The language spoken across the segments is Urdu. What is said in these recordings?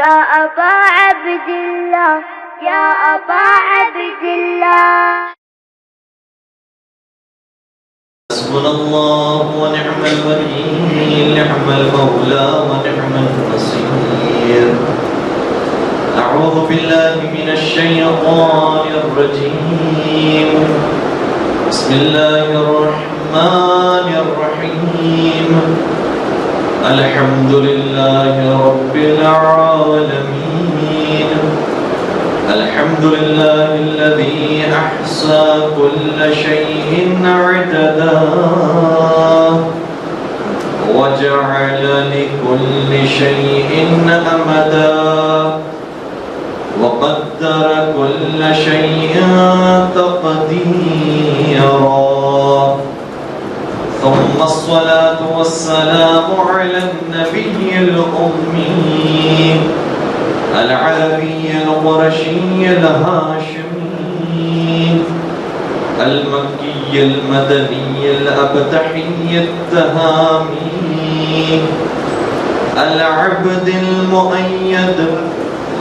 يا أبا عبد الله يا أبا عبد الله. حسبنا الله ونعم الوكيل، نعم المولى ونعم النصير. أعوذ بالله من الشيطان الرجيم. بسم الله الرحمن الرحيم. الحمد لله رب العالمين. الحمد لله الذي أحصى كل شيء عددا وجعل لكل شيء أمدا وقدر كل شيء تقديرا. ثم الصلاة والسلام على النبي الأمي العربي القرشي الهاشمي المكي المدني الأبتحي التهامي العبد المؤيد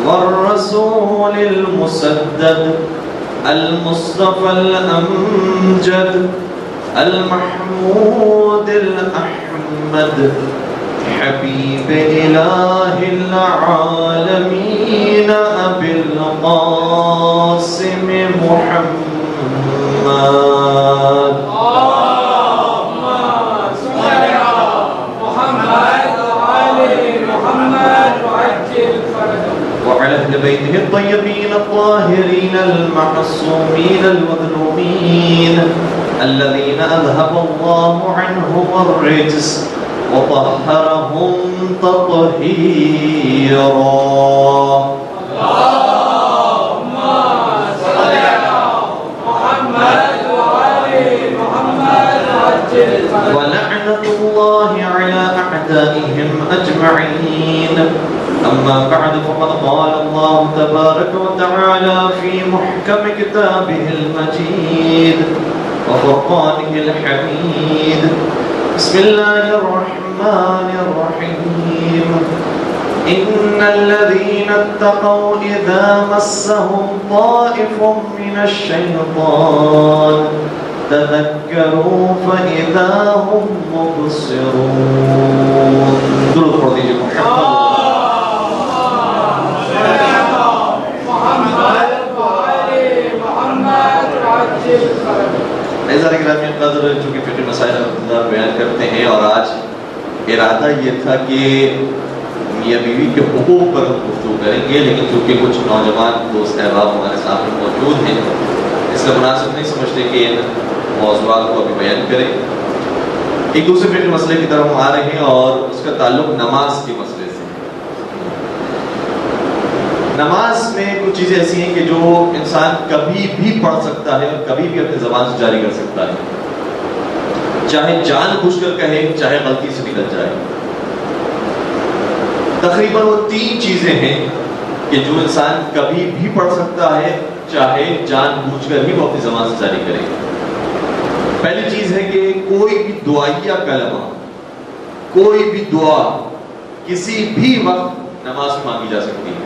والرسول المسدد المصطفى الأمجد المحمود الأحمد حبيب إله العالمين أبي القاسم محمد. اللهم صل على محمد وآل محمد وعجل فرجهم. وعلى أهل بيته الطيبين الطاهرين المعصومين المظلومين الذين أذهب الله عنهم الرجس وطهرهم تطهيرا. اللهم صل على محمد وآل محمد وعجل فرجهم. ولعنة الله على أعدائهم أجمعين. أما بعد فقد قال الله تبارك وتعالى في محكم كتابه المجيد وفرقانه الحميد. بسم الله الرحمن الرحيم. إن الذين اتقوا إذا مسهم طائف من الشيطان تذكروا فإذا هم مبصرون. درود پڑھ دیجیے عزیزان گرامی قدر، چونکہ فقہ مسائل اللہ بیان کرتے ہیں اور آج ارادہ یہ تھا کہ میاں بیوی کے حقوق پر ہم گفتگو کریں گے، لیکن چونکہ کچھ نوجوان دوست احباب ہمارے سامنے موجود ہیں، اس لیے مناسب نہیں سمجھتے کہ ان موضوعات کو ابھی بیان کریں. ایک دوسرے فقہ مسئلے کی طرف ہم آ رہے ہیں اور اس کا تعلق نماز کے مسئلے سے. نماز میں کچھ چیزیں ایسی ہیں کہ جو انسان کبھی بھی پڑھ سکتا ہے اور کبھی بھی اپنی زبان سے جاری کر سکتا ہے، چاہے جان بوجھ کر کہے چاہے غلطی سے نکل جائے. تقریباً وہ 3 چیزیں ہیں کہ جو انسان کبھی بھی پڑھ سکتا ہے چاہے جان بوجھ کر بھی وہ اپنی زبان سے جاری کرے. پہلی چیز ہے کہ کوئی بھی دعائیہ کلمہ، کوئی بھی دعا کسی بھی وقت نماز میں مانگی جا سکتی ہے.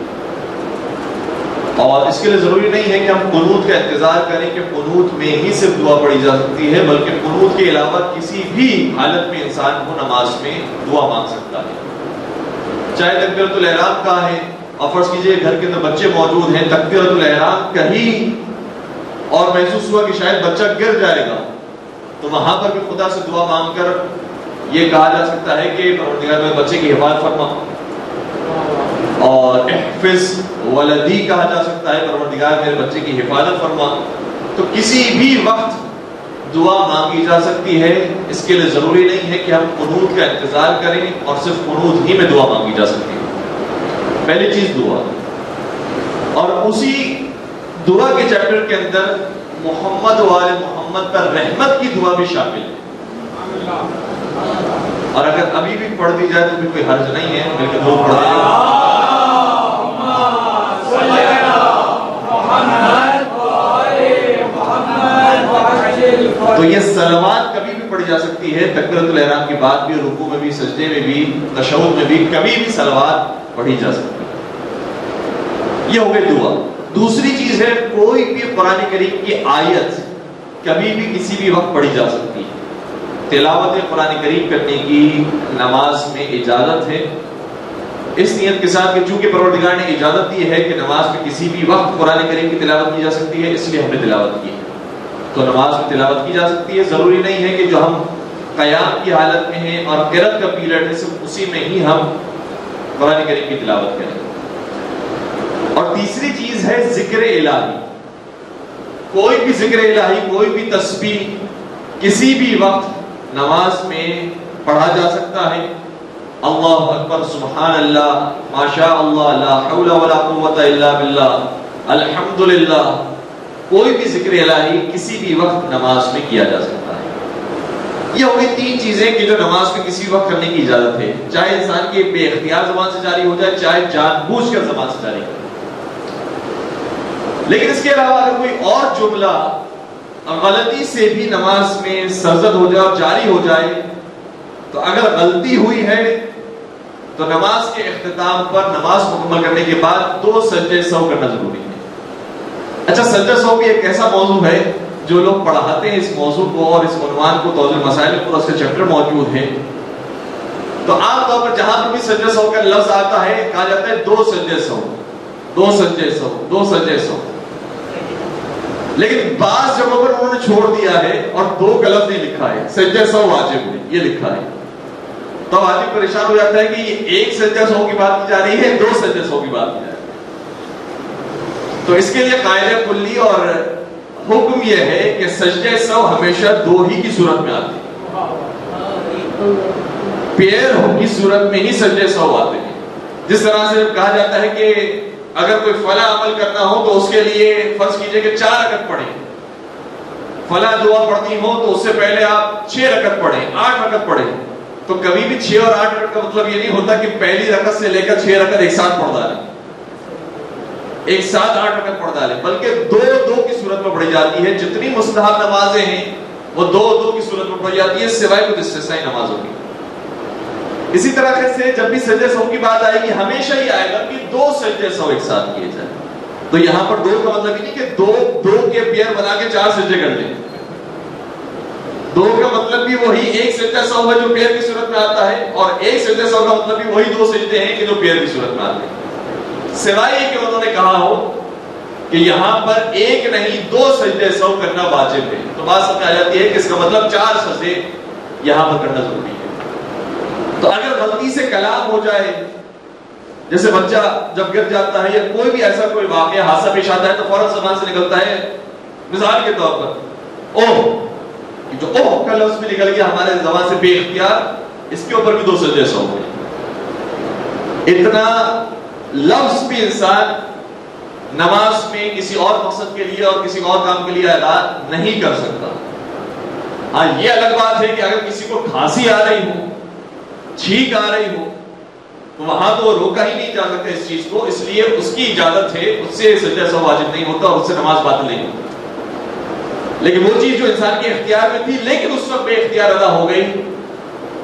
اور اس کے لیے ضروری نہیں ہے کہ ہم قنوت کا انتظار کریں کہ قنوت میں ہی صرف دعا پڑھی جا سکتی ہے، بلکہ قنوت کے علاوہ کسی بھی حالت میں انسان کو نماز میں دعا مانگ سکتا ہے. چاہے تکبیرۃ الاحرام کا ہے اور فرض کیجئے گھر کے اندر بچے موجود ہیں، تکبیرۃ الاحرام کہیں اور محسوس ہوا کہ شاید بچہ گر جائے گا، تو وہاں پر بھی خدا سے دعا مانگ کر یہ کہا جا سکتا ہے کہ پروردگار میرے بچے کی حفاظت فرما، اور احفظ ولدی کہا جا سکتا ہے پروردگار میرے بچے کی حفاظت فرما. تو کسی بھی وقت دعا مانگی جا سکتی ہے. اس کے لیے ضروری نہیں ہے کہ ہم قنوت کا انتظار کریں اور صرف قنوت ہی میں دعا مانگی جا سکتی ہے. پہلی چیز دعا، اور اسی دعا کے چیپٹر کے اندر محمد و آل محمد پر رحمت کی دعا بھی شامل ہے. اور اگر ابھی بھی پڑھ دی جائے تو بھی کوئی حرج نہیں ہے، بلکہ دو پڑھ دی جائے. تو یہ صلوات کبھی بھی پڑھی جا سکتی ہے، تکبیرۃ الاحرام کے بعد بھی، رکوع میں بھی، سجدے میں بھی، تشہد میں بھی، کبھی بھی صلوات پڑھی جا سکتی ہے. یہ ہو گئی دعا. دوسری چیز ہے کوئی بھی قرآن کریم کی آیت کبھی بھی کسی بھی وقت پڑھی جا سکتی ہے. تلاوت قرآن کریم کرنے کی نماز میں اجازت ہے اس نیت کے ساتھ کہ چونکہ پروردگار نے اجازت دی ہے کہ نماز میں کسی بھی وقت قرآن کریم کی تلاوت کی جا سکتی ہے، اس لیے ہم نے تلاوت کی ہے. تو نماز میں تلاوت کی جا سکتی ہے. ضروری نہیں ہے کہ جو ہم قیام کی حالت میں ہیں اور قرأت کا پیریڈ ہے صرف اسی میں ہی ہم قرآن کریم کی تلاوت کریں. اور تیسری چیز ہے ذکر الہی. کوئی بھی ذکر الہی، کوئی بھی تسبیح کسی بھی وقت نماز میں پڑھا جا سکتا ہے. اللہ اکبر، سبحان اللہ، ماشاء اللہ، لا حول ولا قوت الا باللہ، الحمدللہ، کوئی بھی ذکر الہی کسی بھی وقت نماز میں کیا جا سکتا ہے. یہ ہوگی تین چیزیں کہ جو نماز میں کسی وقت کرنے کی اجازت ہے، چاہے انسان کی بے اختیار زبان سے جاری ہو جائے، چاہے جان بوجھ کر زبان سے جاری ہو. لیکن اس کے علاوہ اگر کوئی اور جملہ غلطی سے بھی نماز میں سرزد ہو جائے اور جاری ہو جائے تو اگر غلطی ہوئی ہے تو نماز کے اختتام پر نماز مکمل کرنے کے بعد 2 سجدے سہو کرنا ضروری ہے. اچھا، سجدہ سہو بھی ایک ایسا موضوع ہے جو لوگ پڑھاتے ہیں اس موضوع کو اور اس عنوان کو توضیح مسائل پر اس کے چیپٹر موجود ہے. تو عام طور پر جہاں پر بھی سجدہ سہو کا لفظ آتا ہے کہا جاتا ہے 2 سجدے سہو، 2 سجدے سہو، 2 سجدے سہو. لیکن بعض جگہوں پر انہوں نے چھوڑ دیا ہے اور 2 کا لفظ نہیں لکھا ہے، سجدہ سہو واجب ہے یہ لکھا ہے. تو آدمی پریشان ہو جاتا ہے کہ یہ 1 سجدہ سہو کی بات کی جا رہی ہے، 2 سجدہ سہو کی بات کی جا رہی ہے. تو اس کے لیے قاعدہ کلی اور حکم یہ ہے کہ سجدہ سہو ہمیشہ 2 ہی کی صورت میں آتے ہیں، پیر کی صورت میں ہی سجدہ سہو آتے ہیں. جس طرح سے کہا جاتا ہے کہ اگر کوئی فلاں عمل کرنا ہو تو اس کے لیے فرض کیجئے کہ 4 رکعت پڑھیں، فلاں دعا پڑھنی ہو تو اس سے پہلے آپ 6 رکعت پڑھیں، 8 رکعت پڑھیں. تو کبھی بھی 6 اور 8 رکعت کا مطلب یہ نہیں ہوتا کہ پہلی رکعت سے لے کر 6 رکعت ایک ساتھ پڑھ ڈالیں، ایک ساتھ 8 رکعت پڑھ ڈالیں، بلکہ 2 کی صورت میں پڑھی جاتی ہے. جتنی مستحب نمازیں ہیں وہ 2 کی صورت میں پڑھی جاتی ہے سوائے کچھ استثنائی نمازوں کی. اسی طرح سے جب بھی سجدہ سہو کی بات آئے گی ہمیشہ ہی آئے گا کہ 2 سجدے سہو ایک ساتھ کیے جائیں. تو یہاں پر 2 کا مطلب یہ نہیں کہ 2 کے پیئر بنا کے 4 سجدے کر لیں. 2 کا مطلب بھی وہی 1 سجدہ سہو ہے جو پیئر کی صورت میں آتا ہے، اور 1 سجدہ سہو کا مطلب بھی وہی 2 سجدے ہیں کہ جو پیئر کی صورت میں آتے ہیں. سوائے یہ کہ انہوں نے کہا ہو کہ یہاں پر 1 نہیں 2 سجدے سہو کرنا واجب ہے، تو بات سمجھ آ جاتی ہے کہ اس کا مطلب 4 سجدے یہاں پر کرنا ضروری ہے. تو اگر غلطی سے کلام ہو جائے، جیسے بچہ جب گر جاتا ہے یا کوئی بھی ایسا کوئی واقعہ حادثہ پیش آتا ہے تو فوراً زبان سے نکلتا ہے، مثال کے طور پر اوہ، جو اوہ کا لفظ بھی نکل گیا ہمارے زبان سے بے اختیار، اس کے اوپر بھی 2 سجدے سہو ہوئے. اتنا لفظ بھی انسان نماز میں کسی اور مقصد کے لیے اور کسی اور کام کے لیے ادا نہیں کر سکتا. ہاں یہ الگ بات ہے کہ اگر کسی کو کھانسی آ رہی ہو، چھینک آ رہی ہو تو وہاں تو روکا ہی نہیں جا سکتا اس چیز کو، اس لیے اس کی اجازت ہے، اس سے سجدہ سہو واجب نہیں ہوتا اور اس سے نماز باطل نہیں ہوتی. لیکن وہ چیز جو انسان کے اختیار میں تھی لیکن اس وقت بے اختیار ادا ہو گئی،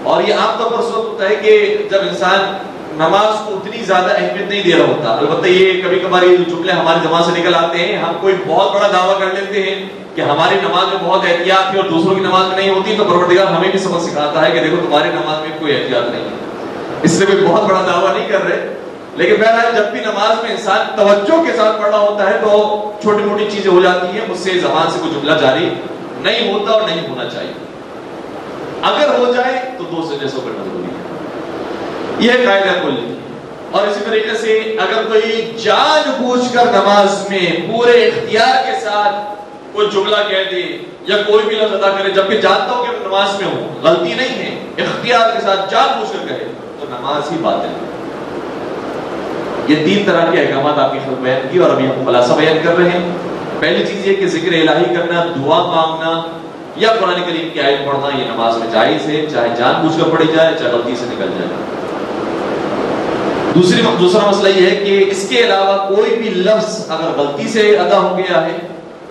اور یہ عام طور پر اس وقت ہوتا ہے کہ جب انسان نماز کو اتنی زیادہ اہمیت نہیں دے رہا ہوتا. البتہ یہ کبھی کبھار یہ جملے ہماری زبان سے نکل آتے ہیں، ہم کوئی بہت بڑا دعویٰ کر لیتے ہیں کہ ہماری نماز میں بہت احتیاط ہے اور دوسروں کی نماز میں نہیں ہوتی، تو پروردگار ہمیں بھی سبق سکھاتا ہے کہ دیکھو تمہاری نماز میں کوئی احتیاط نہیں ہے. اس سے کوئی بہت بڑا دعویٰ نہیں کر رہے، لیکن بہرحال جب بھی نماز میں انسان توجہ کے ساتھ پڑھنا ہوتا ہے تو چھوٹی موٹی چیزیں ہو جاتی ہیں، اس سے زبان سے کوئی جملہ جاری نہیں ہوتا اور نہیں ہونا چاہیے. اگر ہو جائے تو 2 سجدے سہو کرنا ضروری ہے. یہ قاعدہ کلی. اور اسی طریقے سے اگر کوئی جان بوجھ کر نماز میں پورے اختیار کے ساتھ کوئی جملہ کہہ دے یا کوئی بھی لفظ ادا کرے جبکہ جانتا ہو کہ نماز میں ہو، غلطی نہیں ہے، اختیار کے ساتھ جان بوجھ کر کہے تو نماز ہی باطل ہے. یہ 3 طرح کے احکامات آپ کی خدمت بیان کی اور ابھی ہم خلاصہ بیان کر رہے ہیں. پہلی چیز یہ کہ ذکر الہی کرنا، دعا مانگنا یا قرآن کریم کی آیت پڑھنا یہ نماز میں جائز ہے، چاہے جان بوجھ کر پڑھی جائے چاہے غلطی سے نکل جائے. دوسرا مسئلہ یہ ہے کہ اس کے علاوہ کوئی بھی لفظ اگر غلطی سے ادا ہو گیا ہے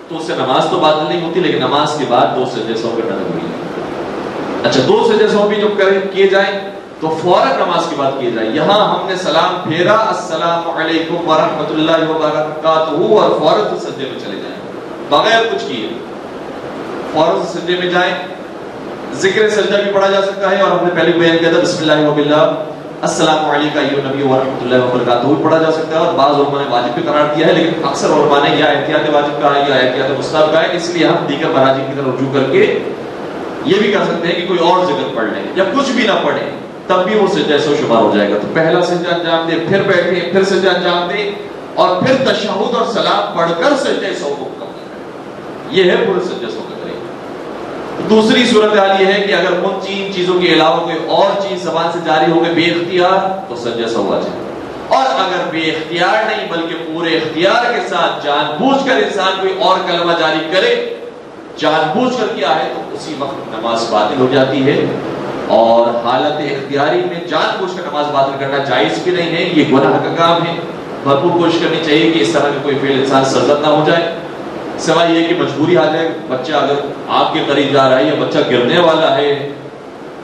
تو اس سے نماز تو باطل نہیں ہوتی، لیکن نماز کے بعد 2 سجدے سہو کرنا ضروری ہے. اچھا 2 سجدے سہو بھی جب کیے جائیں تو فوراً نماز کی بات کی جائے. یہاں ہم نے سلام پھیرا السلام علیکم ورحمۃ اللہ وبرکاتہ اور فوراً سجدے میں چلے جائیں بغیر کچھ کیے. فوراً سجدے میں جائیں. ذکر سجدہ بھی پڑھا جا سکتا ہے اور ہم نے پہلے بیان کیا تھا بسم اللہ وباللہ السلام علیکم ایھا نبی ورحمۃ اللہ وبرکاتہ بھی پڑھا جا سکتا ہے اور بعض علماء نے واجب بھی قرار دیا ہے لیکن اکثر علماء نے یا احتیاط واجب کہا ہے یا احتیاط مستحب کہا ہے. اس لیے ہم دیگر براجم کی طرف رجوع کر کے یہ بھی کر سکتے ہیں کہ کوئی اور ذکر پڑھ لیں یا کچھ بھی نہ پڑھیں تب بھی وہ سجدہ سہو شمار ہو جائے گا. تو پہلا سجدہ انجام دے پھر بیٹھے پھر سجدہ انجام دے اور پھر تشہد اور سلام پڑھ کر سجدہ سہو کو مکمل کریں. یہ ہے پورے سجدہ سہو کا طریقہ. دوسری صورتحال یہ ہے کہ اگر ان تین چیزوں کے علاوہ کوئی اور چیز زبان سے جاری ہو گئی بے اختیار تو سجدہ سہو آ جائے. اور اگر بے اختیار نہیں بلکہ پورے اختیار کے ساتھ جان بوجھ کر انسان کوئی اور کلمہ جاری کرے جان بوجھ کر کیا ہے تو اسی وقت نماز باطل ہو جاتی ہے. اور حالت اختیاری میں جان بوجھ کر نماز باطل کرنا جائز بھی نہیں ہے. یہ گناہ کا کام ہے. بھرپور کوشش کرنی چاہیے کہ اس طرح کا کوئی فعل انسان سرزد نہ ہو جائے. سوائے یہ کہ مجبوری آ جائے بچہ اگر آپ کے قریب جا رہا ہے یا بچہ گرنے والا ہے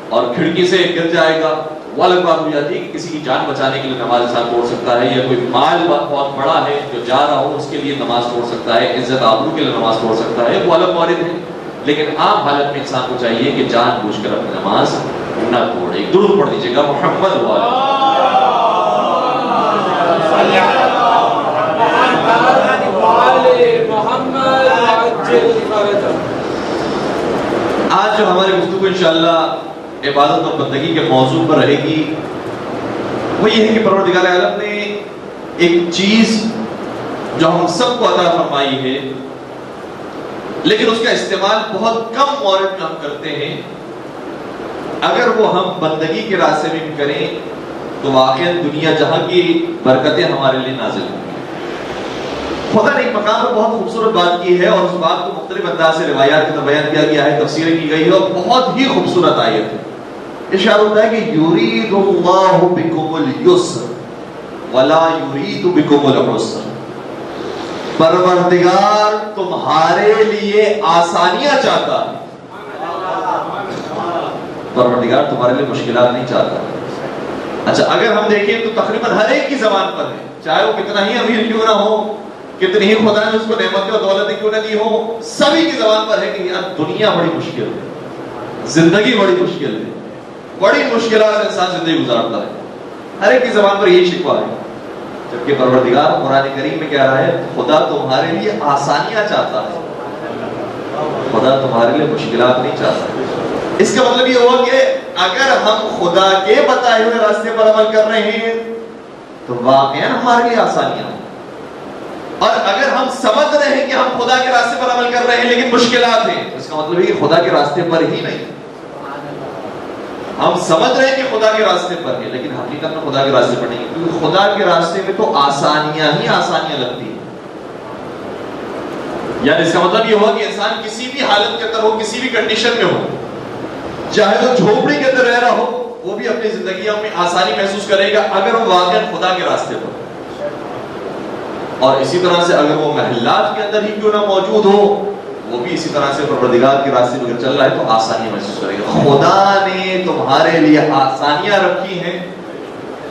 اور کھڑکی سے گر جائے گا وہ الگ بات ہو جاتی ہے کہ کسی کی جان بچانے کے لیے نماز انسان توڑ سکتا ہے یا کوئی مال بہت بڑا ہے جو جا رہا ہو اس کے لیے نماز توڑ سکتا ہے عزت آبرو کے لیے نماز توڑ سکتا ہے وہ الگ مورد ہے. لیکن عام حالت میں انسان کو چاہیے کہ جان بوجھ کر اپنی نماز نہ توڑے. درود پڑھ دیجیے گا محمد آج جو ہماری گفتگو انشاءاللہ عبادت اور بندگی کے موضوع پر رہے گی وہ یہ ہے کہ پروردگار عالم نے ایک چیز جو ہم سب کو عطا فرمائی ہے لیکن اس کا استعمال بہت کم مورد میں ہم کرتے ہیں. اگر وہ ہم بندگی کے راستے میں بھی کریں تو واقعا دنیا جہاں کی برکتیں ہمارے لیے نازل ہوں گی. خدا نے ایک مقام پر بہت خوبصورت بات کی ہے اور اس بات کو مختلف انداز سے روایات کے اندر بیان کیا گیا ہے تفسیریں کی گئی ہے اور بہت ہی خوبصورت آیت ہے. ارشاد ہوتا ہے کہ یرید اللہ بکم اليسر ولا یرید بکم العسر. پروردگار تمہارے لیے آسانیاں چاہتا ہے. پروردگار تمہارے لیے مشکلات نہیں چاہتا. اچھا اگر ہم دیکھیں تو تقریباً ہر ایک کی زبان پر ہے چاہے وہ کتنا ہی امیر کیوں نہ ہو کتنی ہی خدا نے اس کو نعمتیں اور دولتیں کیوں نہ دی ہو سبھی کی زبان پر ہے کہ یار دنیا بڑی مشکل ہے زندگی بڑی مشکل ہے بڑی مشکلات سے انسان زندگی گزارتا ہے. ہر ایک کی زبان پر یہی شکوہ ہے. جبکہ پروردگار قرآن کریم میں کہہ رہا ہے خدا تمہارے لیے آسانیاں چاہتا ہے خدا تمہارے لیے مشکلات نہیں چاہتا. اس کا مطلب یہ ہوا کہ اگر ہم خدا کے بتائے ہوئے راستے پر عمل کر رہے ہیں تو واقعا ہمارے لیے آسانیاں ہیں. اور اگر ہم سمجھ رہے ہیں کہ ہم خدا کے راستے پر عمل کر رہے ہیں لیکن مشکلات ہیں تو اس کا مطلب ہے کہ خدا کے راستے پر ہی نہیں. ہم سمجھ رہے ہیں کہ خدا کے راستے پر ہے لیکن حقیقت میں خدا کے راستے پر نہیں ہے کیونکہ خدا کے راستے میں تو آسانیاں ہی آسانیاں لگتی ہیں. یعنی اس کا مطلب یہ ہوا کہ انسان کسی بھی حالت کے اندر ہو کسی بھی کنڈیشن میں ہو چاہے وہ جھوپڑی کے اندر رہ رہا ہو وہ بھی اپنی زندگیوں میں آسانی محسوس کرے گا اگر وہ واقعا خدا کے راستے پر. اور اسی طرح سے اگر وہ محلات کے اندر ہی کیوں نہ موجود ہو وہ بھی اسی طرح سے پروردگار کے راستے پر چل رہا ہے تو آسانیاں محسوس کرے گا. خدا نے تمہارے لیے آسانیاں رکھی ہیں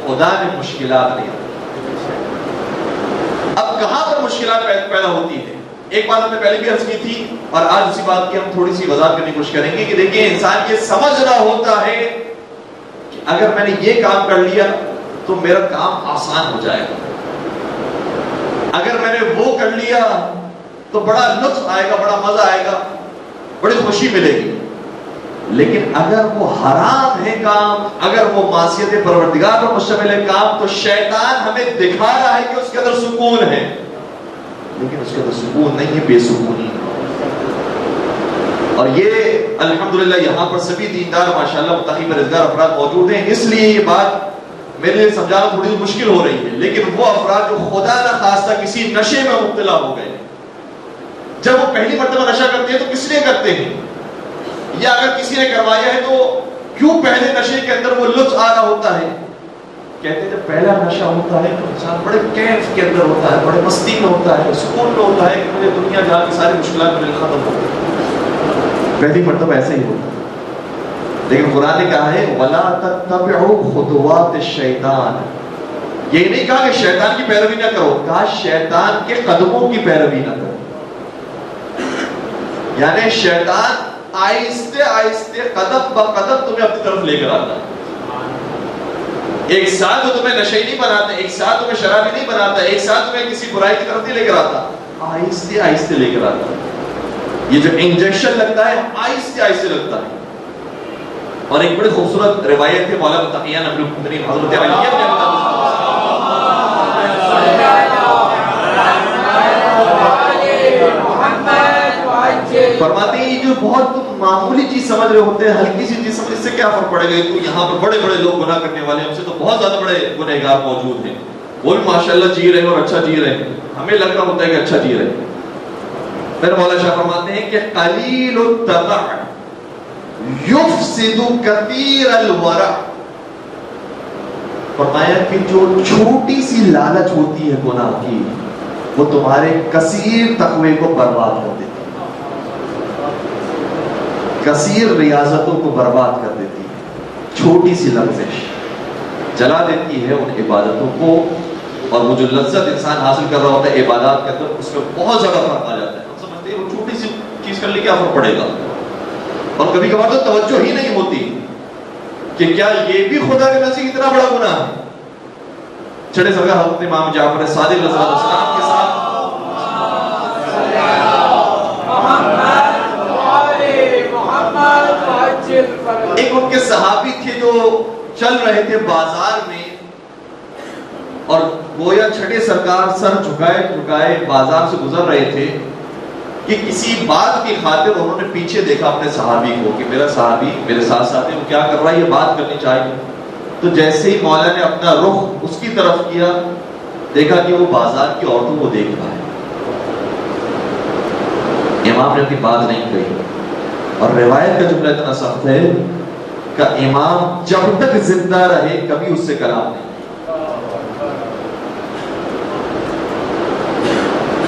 خدا نے مشکلات نہیں رکھی. اب کہاں پر مشکلات پیدا ہوتی ہے ایک بات ہم نے پہلے بھی عرض کی تھی اور آج اسی بات کی ہم تھوڑی سی وضاحت کرنے کی کوشش کریں گے کہ دیکھیں انسان یہ سمجھنا ہوتا ہے کہ اگر میں نے یہ کام کر لیا تو میرا کام آسان ہو جائے گا اگر میں نے وہ کر لیا تو بڑا لطف آئے گا بڑا مزہ آئے گا بڑی خوشی ملے گی. لیکن اگر وہ حرام ہے کام اگر وہ معصیت پروردگار پر مشتمل ہے کام تو شیطان ہمیں دکھا رہا ہے کہ اس کے اندر سکون ہے لیکن اس کے اندر سکون نہیں ہے بے سکونی. اور یہ الحمدللہ یہاں پر سبھی دیندار ماشاءاللہ متقی پرہیزگار افراد موجود ہیں اس لیے یہ بات میرے لیے سمجھانا تھوڑی مشکل ہو رہی ہے. لیکن وہ افراد جو خدا نہ خواستہ کسی نشے میں مبتلا ہو گئے جب وہ پہلی مرتبہ نشہ کرتے ہیں تو کس لیے کرتے ہیں یا اگر کسی نے کروایا ہے تو کیوں پہلے نشے کے اندر وہ لطف آ رہا ہوتا ہے. کہتے ہیں جب پہلا نشہ ہوتا ہے تو انسان بڑے کیف کے اندر ہوتا ہے بڑے مستی میں ہوتا ہے سکون میں ہوتا ہے کہ مجھے دنیا جہاں کی ساری مشکلات میرے ختم ہو گئی. پہلی مرتبہ ایسے ہی ہوتا ہے لیکن قرآن نے کہا ہے وَلَا تَتَّبِعُوا خُطُوَاتِ الشَّيْطَانِ. یہ نہیں کہا کہ شیطان کی پیروی نہ کرو، کہا شیطان کے قدموں کی پیروی نہ کرو. یعنی شیطان آہستہ آہستہ قدم با قدم تمہیں اپنی طرف لے کر آتا ہے. ایک ساتھ تو تمہیں نشے نہیں بناتا، ایک ساتھ تمہیں شرابی نہیں بناتا، ایک ساتھ تمہیں کسی برائی کی طرف نہیں لے کر آتا، آہستہ آہستہ لے کر آتا ہے. یہ جو انجیکشن لگتا ہے آہستہ آہستہ لگتا ہے. اور ایک بڑی خوبصورت روایت ہے مولانا تقی امیر المؤمنین حضرت علی ابن ابی طالب فرماتے ہیں جو بہت معمولی چیز سمجھ رہے ہوتے ہیں، ہلکی سی چیز سمجھ، اس سے کیا فرق پڑے گا؟ تو یہاں پر بڑے بڑے لوگ گناہ کرنے والے ہیں، ہم سے تو بہت زیادہ بڑے گنہگار موجود ہیں، وہ بھی ماشاءاللہ جی رہے ہیں اور اچھا جی رہے ہیں، ہمیں لگ رہا ہوتا ہے کہ اچھا جی رہے ہیں. پھر مولانا شاہ فرماتے ہیں کہ قلیل التبع یفسد کثیر الورع. فرمایا کہ جو چھوٹی سی لالچ ہوتی ہے گناہ کی، وہ تمہارے کثیر تقوی کو برباد کر دیتی ہے، کثیر ریاضتوں کو برباد کر دیتی ہے. چھوٹی سی لغزش جلا دیتی ہے ان عبادتوں کو، اور وہ جو لذت انسان حاصل کر رہا ہوتا ہے عبادات کے اندر، اس میں بہت زیادہ فرق آ جاتا ہے. ہم سمجھتے ہیں وہ چھوٹی سی چیز کر لی کیا فرق پڑے گا، اور کبھی کبھار تو توجہ ہی نہیں ہوتی کہ کیا یہ بھی خدا کے نزدیک اتنا بڑا گناہ ہے. چھڑے سرگاہ حضرت امام جعفر صادق علیہ السلام کے ساتھ ایک ان کے صحابی تھے جو چل رہے تھے بازار میں، اور گویا چھٹے سرکار سر جھکائے بازار سے گزر رہے تھے کہ کسی بات کی خاطر انہوں نے پیچھے دیکھا اپنے صحابی کو کہ میرا صحابی میرے ساتھ ساتھ ہے، وہ کیا کر رہا ہے، یہ بات کرنی چاہیے. تو جیسے ہی مولا نے اپنا رخ اس کی طرف کیا، دیکھا کہ وہ بازار کی عورتوں کو دیکھ رہا ہے. امام نے اپنی بات نہیں کہی، اور روایت کا جملہ اتنا سخت ہے کہ امام جب تک زندہ رہے کبھی اس سے کلام نہیں.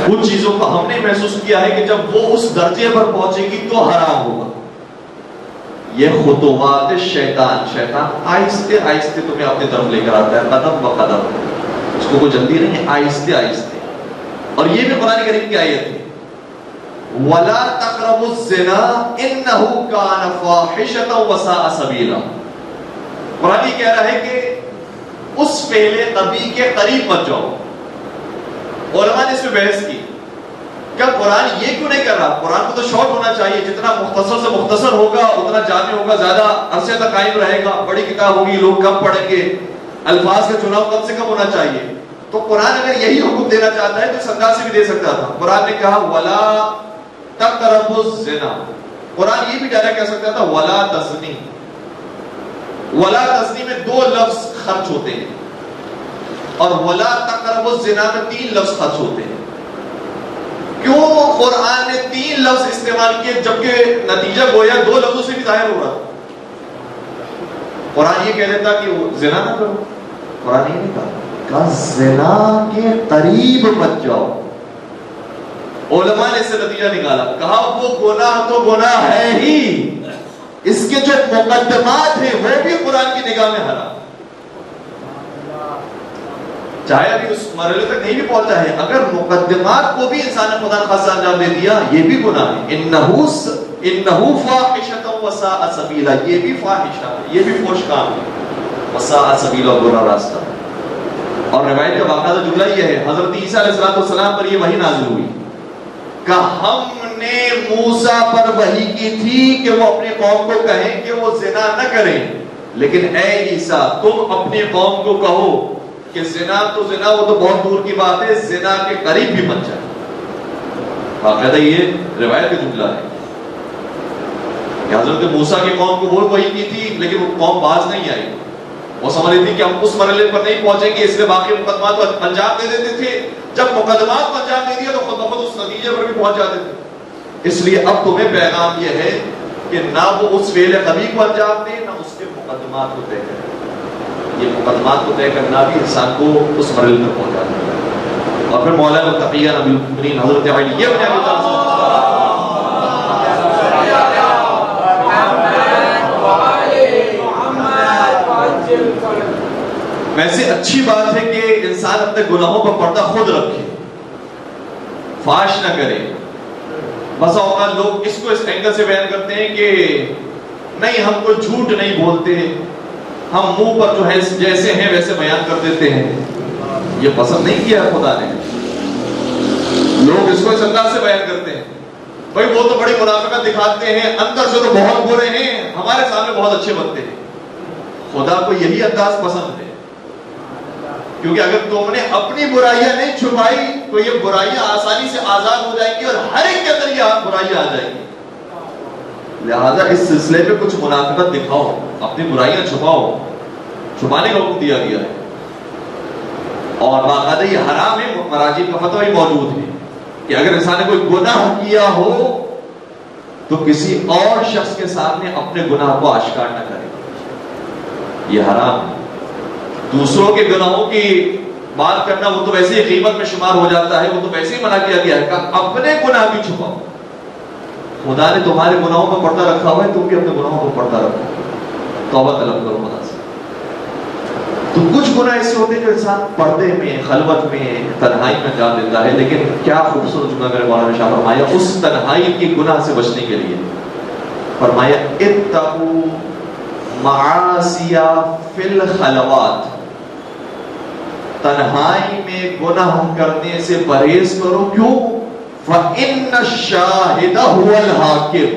کچھ چیزوں کو ہم نے محسوس کیا ہے کہ جب وہ اس درجے پر پہنچے گی تو حرام ہوگا. یہ خطوات شیطان آہستہ آہستہ تمہیں اپنی طرف لے کر آتا ہے، قدم و قدم. اس کو کوئی جلدی نہیں، آہستہ آہستہ. اور یہ بھی قرآن کریم کی آیت ہے وَلَا تَقْرَبُوا الزِّنَا إِنَّهُ كَانَ فَاحِشَةً وَسَاءَ سَبِيلًا. قرآن یہ کہہ رہا ہے کہ اس فعل قبیح کے قریب مت جاؤ. علماء نے اس میں بحث کی کہ قرآن یہ کیوں نہیں کر رہا؟ قرآن کو تو شارٹ ہونا چاہیے، جتنا مختصر سے مختصر ہوگا اتنا جامع ہوگا، زیادہ عرصے تک قائم رہے گا، بڑی کتاب ہوگی، لوگ کم پڑھیں گے، الفاظ کا چناؤ کم سے کم ہونا چاہیے. تو قرآن اگر یہی حکم دینا چاہتا ہے تو اس انداز سے بھی دے سکتا تھا. قرآن نے کہا وَلَا تَقْرَبُوا الزِّنَا. قرآن یہ بھی ڈائریکٹ کہہ سکتا تھا وَلَا تَزْنِ. وَلَا تَزْنِ میں 2 لفظ خرچ ہوتے ہیں، اور وَلَا تَقْرَبُوا الزِّنَا میں 3 لفظ خرچ ہوتے ہیں. کیوں قرآن نے 3 لفظ استعمال کیے جبکہ نتیجہ گویا 2 لفظوں سے بھی ظاہر ہو رہا تھا؟ قرآن یہ کہہ دیتا کہ وہ زنا نہ کرو، قرآن یہ نہیں کہا زنا کے قریب مت جاؤ. علماء نے اس سے نتیجہ نکالا، کہا وہ گناہ تو گناہ ہے ہی، اس کے جو مقدمات ہیں وہ بھی قرآن کی نگاہ میں حرام. چاہے ابھی اس مرحلے تک نہیں بھی پہنچا ہے، اگر مقدمات کو بھی انسان نے خدا خاصا انجام دے دیا یہ بھی گناہ ہے. انہو فاحشۃ وساء سبیلا، یہ بھی فاحشہ ہے، یہ بھی فحش کام ہے، وساء سبیلا، برا راستہ. اور روایت کا باقاعدہ جملہ یہ ہے، حضرت عیسیٰ علیہ السلام پر یہ وحی نازل ہوئی کہ ہم نے موسیٰ پر وحی کی تھی کہ وہ اپنی قوم کو کہیں کہ وہ زنا نہ کریں، لیکن اے عیسیٰ تم اپنی قوم کو کہو کہ زنا تو زنا، وہ تو بہت دور کی بات ہے، زنا کے قریب بھی مت جائے. باقاعدہ یہ روایت کا جملہ ہے کہ حضرت موسیٰ کی قوم کو وہ وحی کی تھی لیکن وہ قوم باز نہیں آئی. وہ سمجھ رہی تھی کہ ہم اس مرحلے پر نہیں پہنچیں گے، اس لیے باقی مقدمات کو انجام دے دیتے تھے. جب مقدمات کو انجام دے دیا تو خود بخود اس نتیجے پر بھی پہنچ جاتے تھے. اس لیے اب تمہیں پیغام یہ ہے کہ نہ وہ اس فعل قبیح کو انجام دے، نہ اس کے مقدمات کو طے کرے. یہ مقدمات کو طے کرنا بھی انسان کو اس مرحلے تک پہنچاتا ہے. اور پھر مولانا تقی امیر المؤمنین حضرت علی ابن ابی طالب ویسے اچھی بات ہے کہ انسان اپنے گناہوں پر پردہ خود رکھے، فاش نہ کرے. بس اوقات لوگ اس کو اس اینگل سے بیان کرتے ہیں کہ نہیں ہم کوئی جھوٹ نہیں بولتے، ہم منہ پر جو ہے جیسے ہیں ویسے بیان کر دیتے ہیں. یہ پسند نہیں کیا خدا نے. لوگ اس کو اس انداز سے بیان کرتے ہیں، بھائی وہ تو بڑی منافقت دکھاتے ہیں، اندر سے تو بہت برے ہیں، ہمارے سامنے بہت اچھے بنتے ہیں. خدا کو یہی انداز پسند ہے، کیونکہ اگر تم نے اپنی برائیاں نہیں چھپائی تو یہ برائیاں آسانی سے آزاد ہو جائیں گی اور ہر ایک کے اندر یہ برائیاں آ جائیں گی. لہذا اس سلسلے میں کچھ منافقت دکھاؤ، اپنی برائیاں چھپاؤ، چھپانے کا حکم دیا گیا ہے. اور باقاعدہ یہ حرام ہے، مراجع کا فتویٰ ہی موجود ہے کہ اگر انسان نے کوئی گناہ کیا ہو تو کسی اور شخص کے سامنے اپنے گناہ کو آشکار نہ کرے، یہ حرام ہے. دوسروں کے گناہوں کی بات کرنا وہ تو ویسے ہی غیبت میں شمار ہو جاتا ہے، وہ تو ویسے ہی منع کیا گیا ہے کہ اپنے گناہ بھی چھپاؤ. خدا نے تمہارے گناہوں پر پردہ رکھا ہوا ہے، تم بھی اپنے گناہوں پر پردہ رکھو، توبہ طلب کرو خدا سے. تو کچھ گناہ ایسے ہوتے ہیں جو انسان پردے میں، خلوت میں، تنہائی میں جان دیتا ہے. لیکن کیا خوبصورت جملہ میرے مولانا نے شاہ فرمایا اس تنہائی کی گناہ سے بچنے کے لیے. فرمایا اتقوا معاصی فی الخلوات، تنہائی میں گناہ کرنے سے پرہیز کرو. کیوں؟ فَإِنَّ الشَّاهِدَ هُوَ الْحَاكِمُ،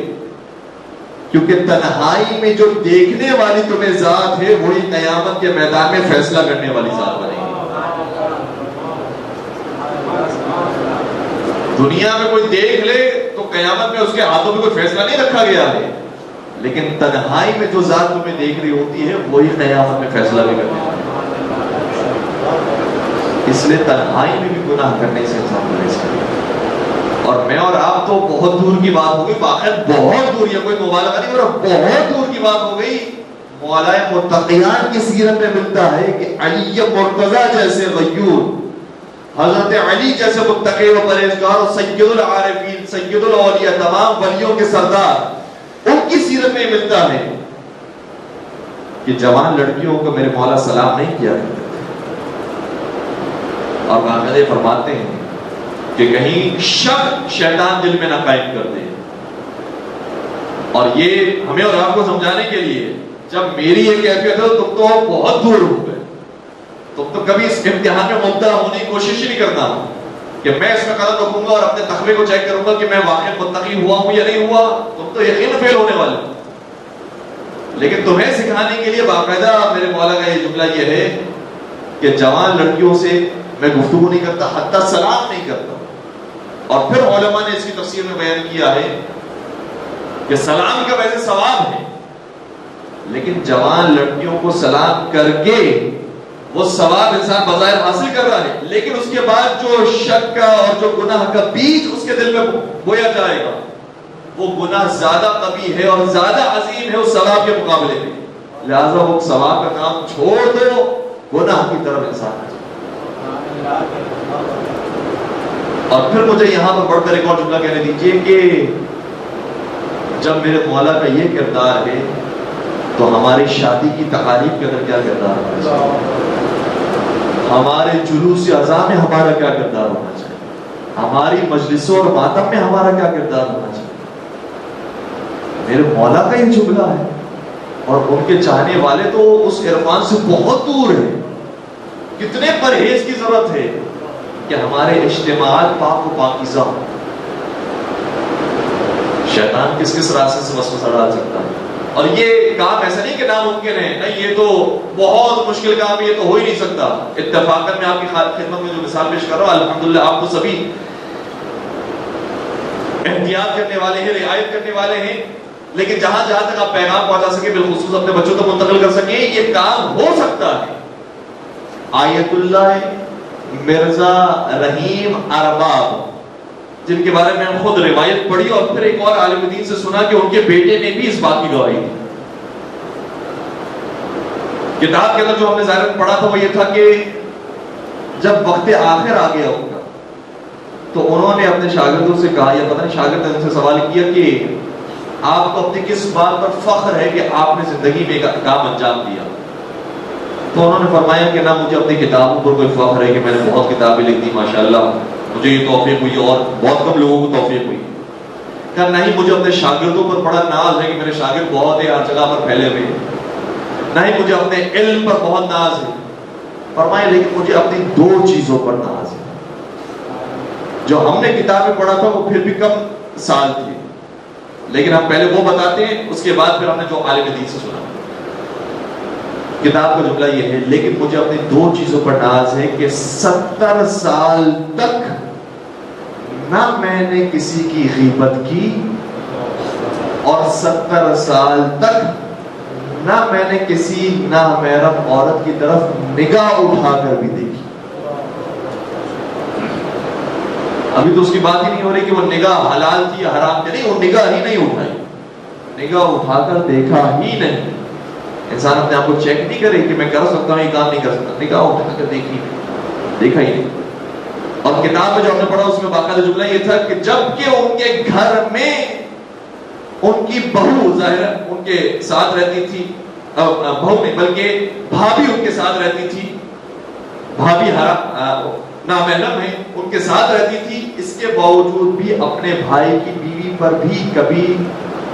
کیونکہ تنہائی میں جو دیکھنے والی تمہیں ذات ہے وہی قیامت کے میدان میں فیصلہ کرنے والی ذات بنے گی. دنیا میں کوئی دیکھ لے تو قیامت میں اس کے ہاتھوں میں کوئی فیصلہ نہیں رکھا گیا ہے، لیکن تنہائی میں جو ذات تمہیں دیکھ رہی ہوتی ہے وہی قیامت میں فیصلہ بھی کرنے والی. اس لیے تنہائی میں بھی گناہ کرنے سے انسان پرہیز کرے. اور میں اور آپ تو بہت دور کی بات ہو گئی، واقعی بہت دور، یہ کوئی مبالغہ نہیں، اور بہت دور کی بات ہو گئی. مولا متقیان کی سیرت میں ملتا ہے کہ علی مرتضیٰ جیسے غیور، حضرت علی جیسے متقی و پرہیزگار اور سید العارفین، سید الاولیاء، تمام ولیوں کے سردار، ان کی سیرت میں ملتا ہے کہ جوان لڑکیوں کو میرے مولا سلام نہیں کیا کرتے تھے. اور باقاعدہ فرماتے ہیں کہ کہیں شک شیطان دل میں نہ قائم کر دے. اور یہ ہمیں اور آپ کو سمجھانے کے لیے جب میری یہ کیفیت ہے تم تو بہت دور ہو گئے، تم تو کبھی اس امتحان میں مبتلا ہونے کی کوشش ہی نہیں کرنا کہ میں اس میں قدم رکھوں گا اور اپنے تقوی کو چیک کروں گا کہ میں واقعی متقی ہوا ہوں یا نہیں ہوا. تم تو یقین فیل ہونے والے. لیکن تمہیں سکھانے کے لیے باقاعدہ میرے مولا کا یہ جملہ یہ ہے کہ جوان لڑکیوں سے میں گفتگو نہیں کرتا، حتی سلام نہیں کرتا. اور پھر علماء نے اس کی تفسیر میں بیان کیا ہے کہ سلام کا ویسے ثواب ہے، لیکن جوان لڑکیوں کو سلام کر کے وہ ثواب انسان بظاہر حاصل کر رہا ہے، لیکن اس کے بعد جو شک کا اور جو گناہ کا بیج اس کے دل میں بویا جائے گا وہ گناہ زیادہ قبیح ہے اور زیادہ عظیم ہے اس ثواب کے مقابلے میں. لہذا وہ ثواب کا کام چھوڑ دو، گناہ کی طرف انسان. اور پھر مجھے یہاں پر بڑھ کر ایک اور جملہ کہنے دیجئے کہ جب میرے مولا کا یہ کردار ہے تو ہماری شادی کی تقاریب کے اندر کیا کردار ہونا چاہیے، ہمارے جلوس عزا میں ہمارا کیا کردار ہونا چاہیے، ہماری مجلسوں اور ماتم میں ہمارا کیا کردار ہونا چاہیے. میرے مولا کا یہ جملہ ہے اور ان کے چاہنے والے تو اس عرفان سے بہت دور ہیں. کتنے پرہیز کی ضرورت ہے کہ ہمارے اجتماعات پاک و پاکیزہ ہوں. شیطان کس کس راستے سے وسوسہ ڈال سکتا ہے. اور یہ کام ایسا نہیں کہ ناممکن ہے، نہیں یہ تو بہت مشکل کام ہے، یہ تو ہو ہی نہیں سکتا. اتفاقاً میں آپ کی خدمت میں جو مثال پیش کر رہا ہوں الحمدللہ آپ کو سبھی احتیاط کرنے والے ہیں، رعایت کرنے والے ہیں، لیکن جہاں جہاں تک آپ پیغام پہنچا سکیں بالخصوص اپنے بچوں تک منتقل کر سکیں یہ کام ہو سکتا ہے. آیت اللہ مرزا رحیم ارباب جن کے بارے میں ہم خود روایت پڑھی اور پھر ایک اور عالم دین سے سنا کہ ان کے بیٹے نے بھی اس بات کی گواہی دی. کتاب کے اندر جو ہم نے ظاہر پڑھا تھا وہ یہ تھا کہ جب وقت آخر آ گیا ہوگا تو انہوں نے اپنے شاگردوں سے کہا، یا پتہ نہیں شاگرد نے ان سے سوال کیا کہ آپ کو اپنی کس بات پر فخر ہے کہ آپ نے زندگی میں ایک کام انجام دیا. تو انہوں نے فرمایا کہ نہ مجھے اپنی کتابوں پر کوئی فخر ہے کہ میں نے بہت کتابیں لکھ دی ماشاءاللہ، مجھے یہ توفیق ہوئی اور بہت کم لوگوں کو توفیق ہوئی، کہ نہیں مجھے اپنے شاگردوں پر بڑا ناز ہے کہ میرے شاگرد بہت ہے، ہر جگہ پر پھیلے ہوئے ہیں، نہیں مجھے اپنے علم پر بہت ناز ہے۔ فرمایا لیکن مجھے اپنی دو چیزوں پر ناز ہے۔ جو ہم نے کتابیں پڑھا تھا وہ پھر بھی کم سال تھی، لیکن ہم پہلے وہ بتاتے ہیں، اس کے بعد پھر ہم نے جو عالم دین سے سنا۔ کتاب کا جملہ یہ ہے لیکن مجھے اپنی دو چیزوں پر ناز ہے کہ 70 سال تک نہ میں نے کسی کی غیبت کی اور 70 سال تک نہ میں نے کسی نامحرم عورت کی طرف نگاہ اٹھا کر بھی دیکھی۔ ابھی تو اس کی بات ہی نہیں ہو رہی کہ وہ نگاہ حلال تھی یا حرام تھی، نہیں، وہ نگاہ ہی نہیں اٹھائی، نگاہ اٹھا کر دیکھا ہی نہیں۔ انسان اپنے آپ کو چیک نہیں کرے کہ میں کر سکتا ہوں یہ کام نہیں کر سکتا، نگاہ اٹھا کر دیکھا ہی نہیں۔ اور کتاب میں جو ہم نے پڑھا اس میں باقاعدہ جملہ یہ تھا کہ جب کہ ان کے گھر میں ان کی بہو ظاہر ان کے ساتھ رہتی تھی، بہو نہیں بلکہ بھابھی ان کے ساتھ رہتی تھی، بھابھی نامحرم ہے ان کے ساتھ رہتی تھی، اس کے باوجود بھی اپنے بھائی کی بیوی پر بھی کبھی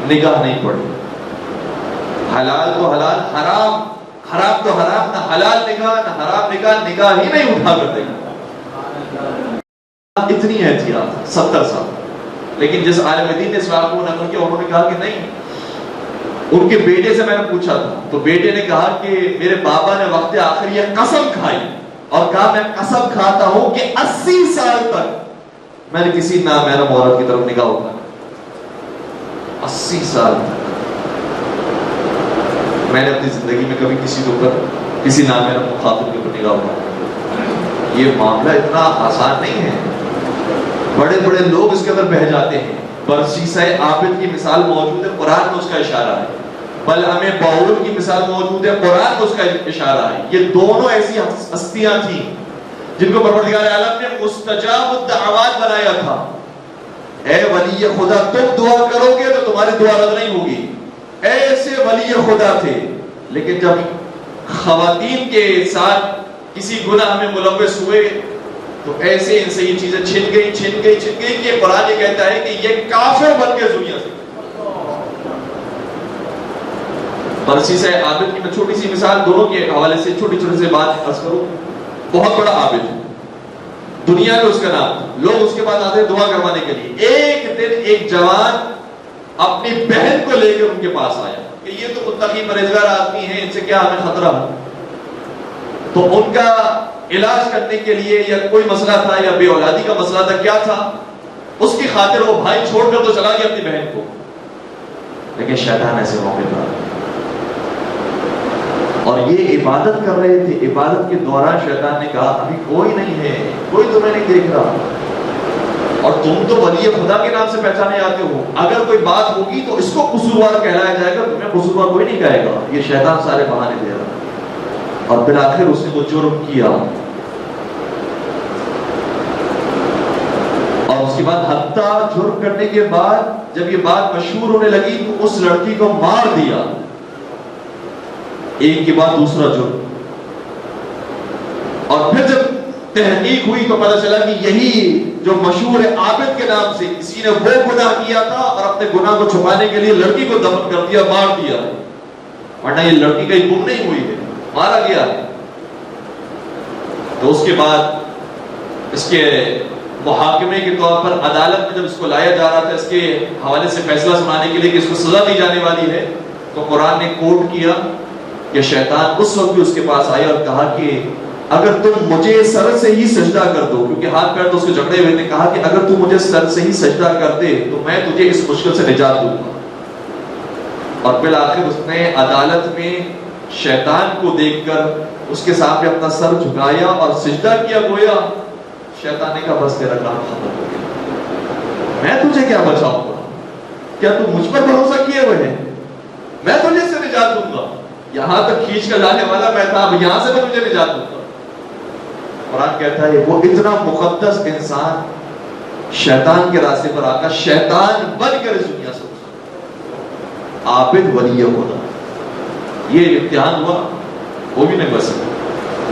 نگاہ نہیں پڑی۔ حلال تو حلال، حرام حرام تو حرام، نہ حلال نگاہ نہ حرام نگاہ، نگاہ ہی نہیں اٹھا کر دیکھا۔ اتنی احتیاط 70 سال۔ لیکن جس عالم دین نے اس واقعہ کو نقل کیا انہوں نے کہا کہ نہیں، ان کے بیٹے سے میں نے پوچھا تھا تو بیٹے نے کہا کہ میرے بابا نے وقت آخر یہ قسم کھائی اور کہا میں قسم کھاتا ہوں کہ 80 سال تک میں نے کسی نامحرم عورت کی طرف نگاہ اٹھائی۔ 80 سال تک میں نے اپنی زندگی میں کبھی کسی کے اوپر کسی نامحرم مخاطب کے اوپر نگاہ اٹھائی۔ یہ معاملہ اتنا آسان نہیں ہے، بڑے بڑے لوگ اس کے اندر بہہ جاتے ہیں۔ برسیسہ عابد کی مثال موجود ہے، قرآن میں اس کا اشارہ ہے۔ بلعم باول کی مثال موجود ہے، قرآن میں اس کا اشارہ ہے۔ یہ دونوں ایسی ہستیاں تھیں جن کو پروردگار عالم نے مستجاب الدعوات بنایا تھا۔ اے ولی خدا تم دعا کرو گے تو تمہاری دعا رد نہیں ہوگی، ایسے ولی خدا تھے۔ لیکن جب خواتین کے ساتھ کسی گناہ میں ملوث ہوئے تو ایسے ان سے یہ چیزیں چھن گئی کہ قرآن یہ کہتا ہے کہ یہ کافر بن کے دنیا سے۔ برسیسہ عابد کی میں چھوٹی سی مثال دونوں کے حوالے سے چھوٹی سے بات عرض کروں۔ بہت بڑا عابد ہے، دنیا میں اس کا نام، لوگ اس کے پاس آتے ہیں دعا کروانے کے لیے۔ ایک دن ایک جوان اپنی بہن کو لے کر ان کے پاس آیا کہ یہ تو متقی پرہیزگار آدمی ہیں، ان سے کیا ہمیں خطرہ ہے؟ تو ان کا علاج کرنے کے لیے یا کوئی مسئلہ تھا یا بے اولادی کا مسئلہ تھا، کیا تھا، اس کی خاطر وہ بھائی چھوڑ کر تو چلا گیا اپنی بہن کو، لیکن شیطان ایسے موقع پر اور یہ عبادت کر رہے تھے۔ عبادت کے دوران شیطان نے کہا ابھی کوئی نہیں ہے، کوئی تمہیں نہیں دیکھ رہا اور تم تو ولی خدا کے نام سے پہچانے آتے ہو، اگر کوئی بات ہوگی تو اس کو قصوروار کہلایا جائے گا، تمہیں قصوروار کوئی نہیں کہے گا۔ یہ شیطان سارے بہانے دے رہا اور بالآخر اس نے وہ جرم کیا اور اس کے بعد حتیٰ جرم کرنے کے بعد جب یہ بات مشہور ہونے لگی تو اس لڑکی کو مار دیا، ایک کے بعد دوسرا جرم۔ اور پھر جب تحقیق ہوئی تو پتہ چلا کہ یہی جو مشہور ہے عابد کے نام سے کسی نے وہ گناہ کیا تھا اور اپنے گناہ کو چھپانے کے لیے لڑکی کو دفن کر دیا، مار دیا، ورنہ یہ لڑکی کہیں گم نہیں ہوئی ہے، مارا گیا ہے۔ تو اس کے بعد اس کے محاکمے کے طور پر عدالت میں جب اس کو لایا جا رہا تھا اس کے حوالے سے فیصلہ سنانے کے لیے کہ اس کو سزا دی جانے والی ہے، تو قرآن نے کوٹ کیا کہ شیطان اس وقت بھی اس کے پاس آیا اور کہا کہ اگر تم مجھے سر سے ہی سجدہ کر دو، کیونکہ ہاتھ پیر تو اس کے جکڑے ہوئے تھے، کہا کہ اگر تم مجھے سر سے ہی سجدہ کر دے تو میں تجھے اس مشکل سے نجات دوں گا۔ اور بالآخر اس نے عدالت میں شیطان کو دیکھ کر اس کے سامنے اپنا سر جھکایا اور سجدہ کیا، گویا شیطان نے کہا بس تیرا کام ختم ہو گیا، میں تجھے کیا بچاؤں گا، کیا تو مجھ پر بھروسہ کیے ہوئے ہے، میں تجھے اس سے نجات دوں گا، یہاں تک کھینچ کر لانے والا میں تھا، اب یہاں سے میں تجھے نجات دوں گا۔ قرآن کہتا ہے وہ اتنا مقدس انسان شیطان کے راستے پر آ کر شیطان بن کر اس دنیا سے عابد ولی خدا، یہ امتحان ہوا، وہ بھی نہیں بچ سکتا۔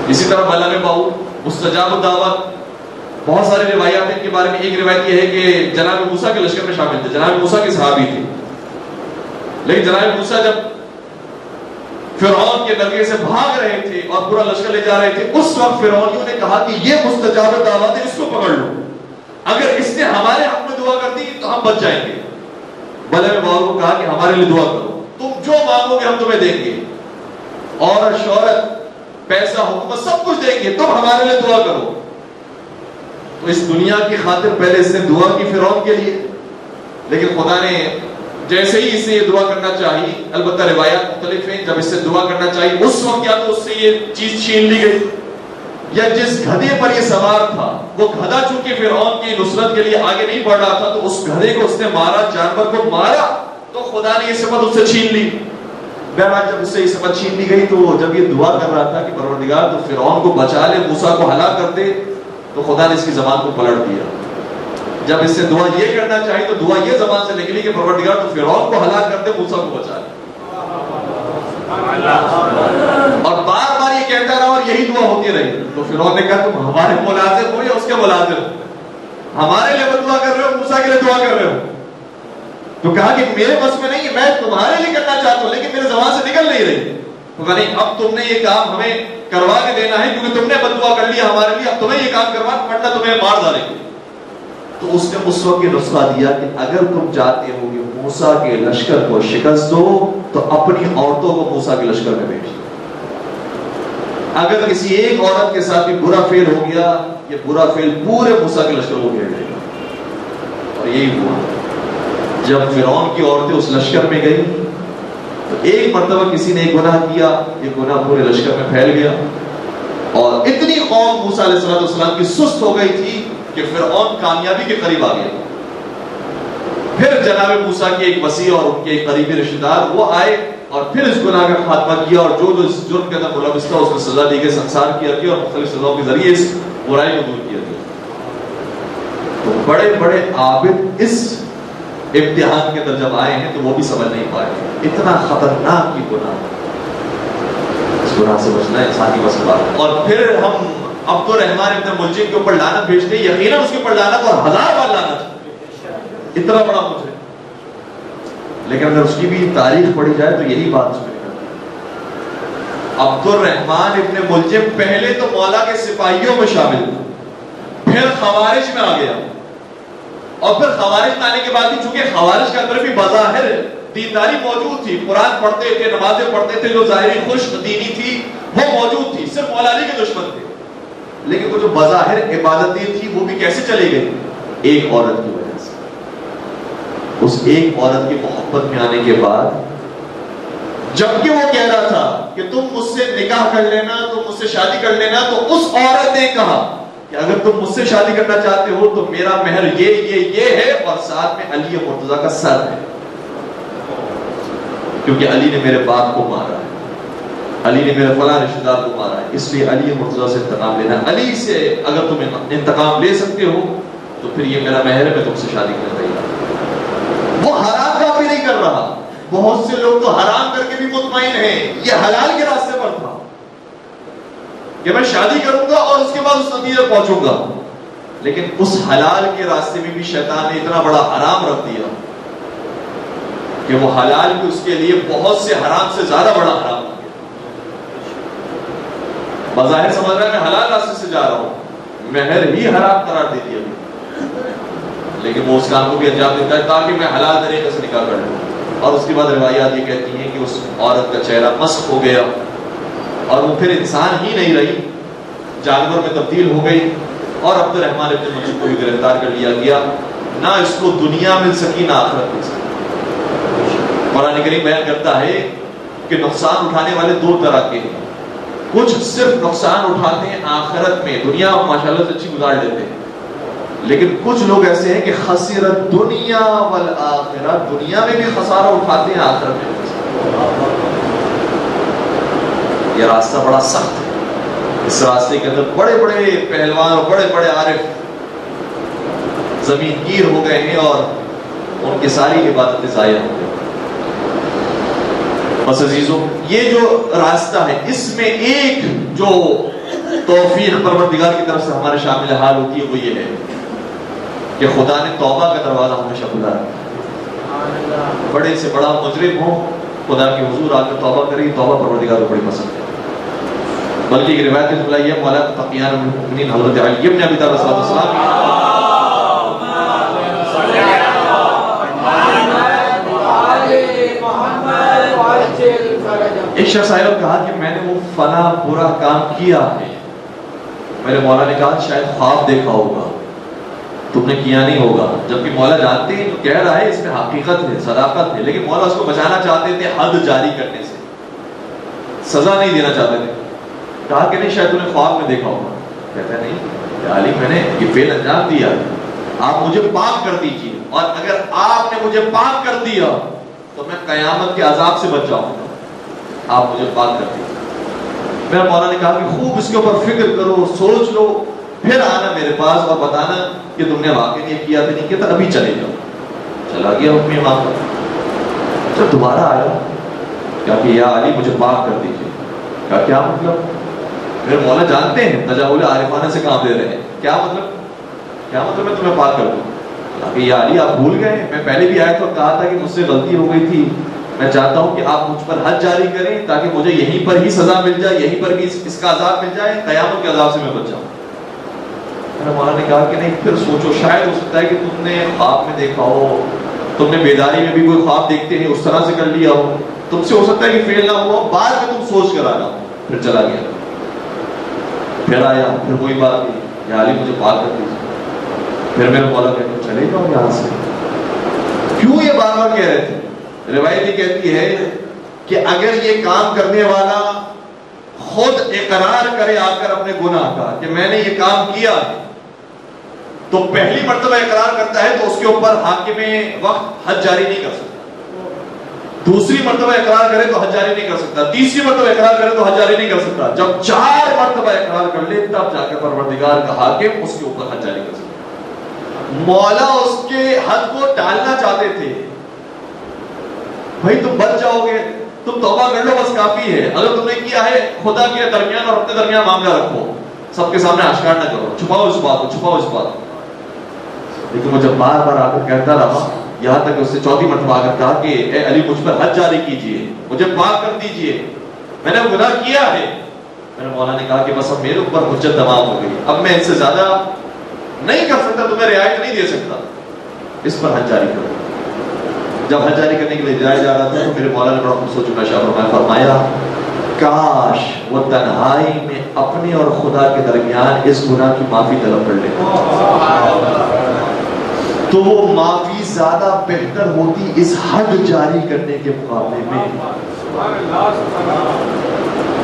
اسی طرح بلعم باؤ مستجاب الدعوت، بہت ساری روایات ہیں ان کے بارے میں. ایک روایت یہ ہے کہ جناب موسیٰ کے لشکر میں شامل تھے، جناب موسیٰ کے صحابی تھے، لیکن جناب موسیٰ جب فرعون کے درگاہ سے بھاگ رہے تھے اور پورا لشکر لے جا رہے تھے، اس وقت فرعونیوں نے کہا کہ یہ مستجاب الدعوت ہے، اس کو پکڑ لو، اگر اس نے ہمارے حق میں دعا کر دی تو ہم بچ جائیں گے. بلعم باؤ کو کہا کہ ہمارے لیے دعا کرو، تم جو مانگو گے ہم تمہیں دیں گے، اور شہرت، پیسہ، حکومت سب کچھ دیں گے، تم ہمارے لیے دعا کرو. تو اس دنیا کی خاطر پہلے اس نے دعا کی فرعون کے لیے، لیکن خدا نے جیسے ہی اسے یہ دعا کرنا چاہیے، البتہ روایات مختلف ہیں، جب اس سے دعا کرنا چاہیے اس وقت یا تو اس سے یہ چیز چھین لی گئی، یا جس گدھے پر یہ سوار تھا وہ گدھا چونکہ فرعون کی نصرت کے لیے آگے نہیں بڑھ رہا تھا تو اس گدھے کو اس نے مارا، جانور کو مارا، تو خدا نے یہ صفت اس سے چھین لی. بہرحال جب اس سے یہ صفت چھین لی گئی تو جب یہ دعا کر رہا تھا کہ پروردگار تو فرعون کو بچا لے، موسیٰ کو ہلاک کر دے، تو خدا نے اس کی زبان کو پلٹ دیا. جب اس سے دعا یہ کرنا چاہیے تو دعا یہ زبان سے نکلی کہ پروردگار تو فرعون کو ہلاک کر دے، موسیٰ کو بچا لے. اور بار بار یہ کہتا رہا اور یہی دعا ہوتی رہی. تو فرعون نے کہا تم ہمارے ملازم ہو یا اس کے ملازم ہو؟ ہمارے لیے دعا کر رہے ہو، موسیٰ کے لیے دعا کر رہے ہو؟ تو کہا کہ میرے بس میں نہیں، میں تمہارے لیے کرنا چاہتا ہوں لیکن میرے زبان سے نکل نہیں رہی. تو کہا نہیں، اب تم نے یہ کام ہمیں کروا کے دینا ہے کیونکہ تم نے بد دعا کر لیا ہمارے لیے، اب تمہیں یہ کام کروا ورنہ تمہیں مار ڈالیں گے. تو اس نے اس وقت یہ نسخہ دیا کہ اگر تم چاہتے ہو کہ موسیٰ کے لشکر کو شکست دو تو اپنی عورتوں کو موسیٰ کے لشکر میں بھیج دو. اگر کسی ایک عورت کے ساتھ بھی برا فعل ہو گیا، یہ برا فعل پورے موسیٰ کے لشکر کو گھیر لے گا. اور یہی ہوا. جب فرعون کی عورتیں اس لشکر میں گئی تو ایک مرتبہ کسی نے ایک گناہ کیا، یہ گناہ پورے لشکر میں پھیل گیا، اور اتنی قوم موسیٰ علیہ السلام کی سست ہو گئی تھی کہ فرعون کامیابی کے قریب آ گیا. پھر جناب موسیٰ کے ایک وسیع اور ان کے ایک قریبی رشتہ دار وہ آئے اور پھر اس گناہ کا خاتمہ کیا، اور جو جو اس جرم کے اندر ملوث تھا اس کو سزا دی گئی، سنسار کیا گیا اور مختلف سزاؤں کے ذریعے اس برائی کو دور کیا گیا. تو بڑے بڑے عابد اس امتحان کے اندر جب آئے ہیں تو وہ بھی سمجھ نہیں پائے. اتنا خطرناک کی گناہ، اس گناہ سے بچنا انسانی بس کی بات. اور پھر ہم عبد الرحمن ابن ملجم کے اوپر لعنت بھیجتے ہیں، یقیناً اس کے اوپر لعنت اور 1000 بار لعنت، اتنا بڑا مجرم. لیکن اگر اس کی بھی تاریخ پڑھی جائے تو یہی بات اس میں نکلتی ہے. عبد الرحمن ابن ملجم پہلے تو مولا کے سپاہیوں میں شامل تھا، پھر خوارج میں آ گیا، اور پھر خوارج میں آنے کے بعد بھی چونکہ خوارج کے اندر بھی بظاہر دینداری موجود تھی، قرآن پڑھتے تھے، نمازیں پڑھتے تھے، جو ظاہری خوش دینی تھی وہ موجود تھی، صرف مولا علی کے دشمن تھے. لیکن وہ جو بظاہر عبادتیں تھی وہ بھی کیسے چلے گئی؟ ایک عورت کی وجہ سے. اس ایک عورت کی محبت میں آنے کے بعد جبکہ وہ کہہ رہا تھا کہ تم مجھ سے نکاح کر لینا، تم مجھ سے شادی کر لینا، تو اس عورت نے کہا کہ اگر تم مجھ سے شادی کرنا چاہتے ہو تو میرا مہر یہ ہے، اور ساتھ میں علی مرتضیٰ کا سر ہے، کیونکہ علی نے میرے باپ کو مارا ہے، علی نے میرے فلاں رشتہ دار کو مارا ہے، اس لیے علی مرتضیٰ سے انتقام لینا. علی سے اگر تم انتقام لے سکتے ہو تو پھر یہ میرا مہر ہے، میں تم سے شادی کر رہی ہوں. وہ حرام کا بھی نہیں کر رہا. بہت سے لوگ تو حرام کر کے بھی مطمئن ہیں، یہ حلال کے راستے پر تھا کہ میں شادی کروں گا اور اس کے بعد اس نتیجے پر پہنچوں گا. لیکن اس حلال کے راستے میں بھی شیطان نے اتنا بڑا حرام رکھ دیا کہ وہ حلال بھی اس کے لیے بہت سے حرام سے زیادہ بڑا حرام ہو گیا. بظاہر سمجھ رہا ہے میں حلال راستے سے جا رہا ہوں، مہر ہی حرام قرار دے دیا، لیکن وہ اس کام کو بھی انجام دیتا ہے تاکہ میں حلال طریقے سے نکاح کر لوں. اور اس کے بعد روایات یہ کہتی ہیں کہ اس عورت کا چہرہ مسخ ہو گیا اور وہ پھر انسان ہی نہیں رہی، جانور میں تبدیل ہو گئی، اور عبد الرحمن ابن ملجم کو بھی گرفتار کر لیا گیا. نہ اس کو دنیا مل سکی نہ آخرت مل سکی. قرآن کریم بیان کرتا ہے کہ نقصان اٹھانے والے دو طرح کے ہیں. کچھ صرف نقصان اٹھاتے ہیں آخرت میں، دنیا ماشاءاللہ سے اچھی گزار لیتے ہیں، لیکن کچھ لوگ ایسے ہیں کہ خسرت دنیا والآخرہ، دنیا میں بھی خسارہ اٹھاتے ہیں، آخرت میں بھی. یہ راستہ بڑا سخت ہے. اس راستے کے اندر بڑے بڑے پہلوان اور بڑے بڑے عارف زمین گیر ہو گئے ہیں اور ان کی ساری عبادتیں ضائع ہو گئی. بس عزیزوں، یہ جو راستہ ہے اس میں ایک جو توفیق پروردگار کی طرف سے ہمارے شامل حال ہوتی ہے وہ یہ ہے کہ خدا نے توبہ کا دروازہ ہمیشہ کھلا ہے. بڑے سے بڑا مجرم ہو خدا کے حضور آ کر توبہ کرے, توبہ پروردگار کو بڑی پسند ہے. بلکہ ایک روایت میں بلا یہ مولا تقیان المؤمنین حضرت علی بن ابی طالب صلی اللہ علیہ وسلم ایک شخص آیا اور کہا کہ میں نے وہ فنا برا کام کیا ہے. میرے مولا نے کہا شاید خواب دیکھا ہوگا, تم نے کیا نہیں ہوگا. جبکہ مولا جانتے ہیں جو کہہ رہا ہے اس میں حقیقت ہے, صداقت ہے, لیکن مولا اس کو بچانا چاہتے تھے حد جاری کرنے سے, سزا نہیں دینا چاہتے تھے. کہا کہ نہیں شاید تم نے خواب میں دیکھا ہوگا. کہتا نہیں یا علی میں نے یہ فعل انجام دیا, آپ مجھے پاک کر دیجیے, اور اگر آپ نے مجھے پاک کر دیا تو میں قیامت کے عذاب سے بچ جاؤں گا, آپ مجھے پاک کر دیجیے. میرا مولا نے کہا کہ خوب اس کے اوپر فکر کرو, سوچ لو, پھر آنا میرے پاس اور بتانا کہ تم نے واقعی یہ کیا تھا نہیں کیا تھا, ابھی چلے جاؤ. چلا گیا حکم امام پر. جب دوبارہ آیا کہا کہ یا علی مجھے پاک کر دیجیے. کہا کیا مطلب؟ میرے مولا جانتے ہیں تجاول عارفانہ سے کام دے رہے ہیں, کیا مطلب میں تمہیں پاک کر دوں. کہا کہ یا علی آپ بھول گئے, میں پہلے بھی آیا تو کہا تھا کہ مجھ سے غلطی ہو گئی تھی, میں چاہتا ہوں کہ آپ مجھ پر حد جاری کریں تاکہ مجھے یہیں پر ہی سزا مل جائے, یہیں پر بھی اس کا عذاب مل جائے, قیامت کے عذاب سے میں بچ جاؤں. میرے مولا نے کہا کہ نہیں پھر سوچو, شاید ہو سکتا ہے کہ تم نے خواب میں دیکھا ہو, تم نے بیداری میں بھی کوئی خواب دیکھتے ہیں اس طرح سے کر لیا ہو, تم سے ہو سکتا ہے کہ فیل نہ ہوا, بعد میں تم سوچ کر آنا. پھر چلا گیا, پھر آیا, پھر کوئی بات نہیں, یا علی مجھے پاک کر دیجیے. پھر میرے مولا کہتے ہیں چلے جاؤ یہاں سے. کیوں یہ بار بار کہہ رہے تھے؟ روایت یہ کہتی ہے کہ اگر یہ کام کرنے والا خود اقرار کرے آ کر اپنے گناہ کا کہ میں نے یہ کام کیا ہے, تو پہلی مرتبہ اقرار کرتا ہے تو اس کے اوپر حاکم وقت حد جاری نہیں کر سکتا. دوسری مرتبہ اقرار کرے تو حد جاری نہیں کر سکتا. تیسری مرتبہ اقرار کرے تو حد جاری نہیں کر سکتا. جب 4 مرتبہ اقرار کر لے تب جا کر پروردگار کا حاکم اس کے اوپر حد جاری کر سکتا. مولا اس کے حد کو ٹالنا چاہتے تھے. بھائی تم بچ جاؤ گے, تم توبہ کر لو بس کافی ہے. اگر تم نے کیا ہے خدا کے درمیان اور اپنے درمیان معاملہ رکھو, سب کے سامنے آشکار نہ کرو, چھپاؤ اس بات کو, چھپاؤ اس بات کو. لیکن وہ جب بار بار آ کر کہتا رہا, یہاں تک اس سے 4تھی مرتبہ آ کر کہا کہ اے علی مجھ پر حد جاری کیجئے, مجھے پاک کر دیجئے, میں نے گناہ کیا ہے. میرے مولا نے کہا کہ بس اب میرے اوپر حجت تمام ہو گئی, اب میں اس سے زیادہ نہیں کر سکتا, تمہیں رعایت نہیں دے سکتا, اس پر حد جاری کرو. جب حد جاری کرنے کے لیے جایا جا رہا تھا تو میرے مولا نے بڑا خوب سوچ میں فرمایا کاش وہ تنہائی میں اپنے اور خدا کے درمیان اس گناہ کی معافی طلب کر لے تو وہ معافی زیادہ بہتر ہوتی اس حد جاری کرنے کے مقابلے میں.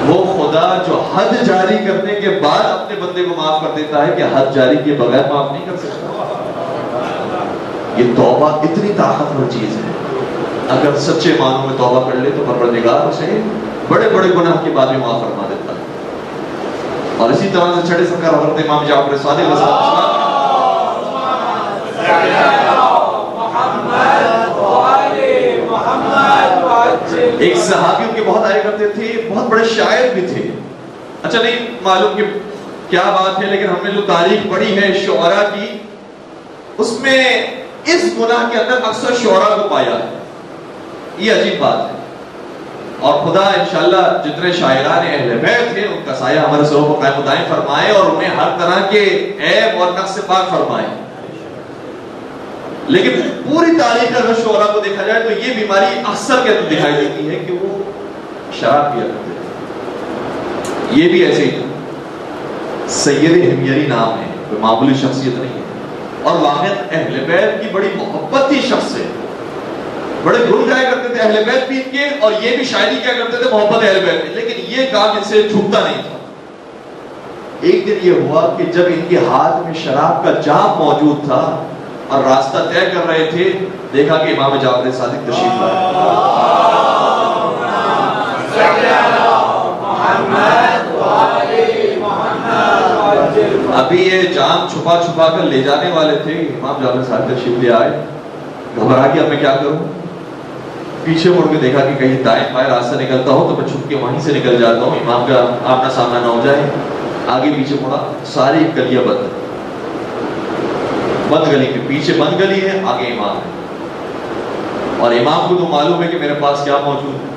وہ خدا جو حد جاری کرنے کے بعد اپنے بندے کو معاف کر دیتا ہے کہ حد جاری کے بغیر معاف نہیں کر سکتا. یہ توبہ اتنی طاقتور چیز ہے, اگر سچے معنوں میں توبہ کر لے تو پروردگار اسے بڑے بڑے گناہ کے بعد بھی معاف فرما دیتا ہے. اور اسی طرح سے چھٹے سرکار حضرت امام جعفر صادق علیہ السلام ایک صحابی ان کے بہت آیا کرتے تھے, بہت بڑے شاعر بھی تھے. اچھا نہیں معلوم کہ کیا بات ہے, لیکن ہم نے جو تاریخ پڑھی ہے شعراء کی, اس میں اس گناہ کے اندر اکثر شعراء کو پایا ہے. یہ عجیب بات ہے. اور خدا انشاءاللہ جتنے شاعران اہل بیت ہیں ان کا سایہ ہمارے سروں کو قائم دائم فرمائے اور انہیں ہر طرح کے عیب اور نقص سے پاک فرمائے. لیکن پوری تاریخ اگر شعراء کو دیکھا جائے تو یہ بیماری اکثر کے اندر دکھائی دیتی ہے کہ وہ شراب پیا کرتے تھے. یہ بھی ایسے ہی تھا. سید ہمیری نام ہے, کوئی معمولی شخصیت نہیں ہے, اور واقعات اہل بیت کی بڑی محبت تھی شخص سے. بڑے گن گایا کرتے تھے اہل بیت بھی ان کے, اور یہ بھی شاعری کیا کرتے تھے محبت اہل بیت میں, لیکن یہ کام ان سے چھپتا نہیں تھا. ایک دن یہ ہوا کہ جب ان کے ہاتھ میں شراب کا جام موجود تھا اور راستہ طے کر رہے تھے, دیکھا کہ امام جعفر صادق تشریف لائے. ابھی یہ جام چھپا چھپا کر لے جانے والے تھے, امام جعفر صادق تشریف لے آئے. گھبرا گیا میں کیا کروں, پیچھے مڑ کے دیکھا کہ کہیں دائیں بائیں راستہ نکلتا ہو تو میں چھپ کے وہیں سے نکل جاتا ہوں, امام کا آمنا سامنا نہ ہو جائے. آگے پیچھے مڑا، ساری گلیاں بند گلی کے پیچھے بند گلی ہے، آگے امام ہے، اور امام کو تو معلوم ہے کہ میرے پاس کیا موجود ہے۔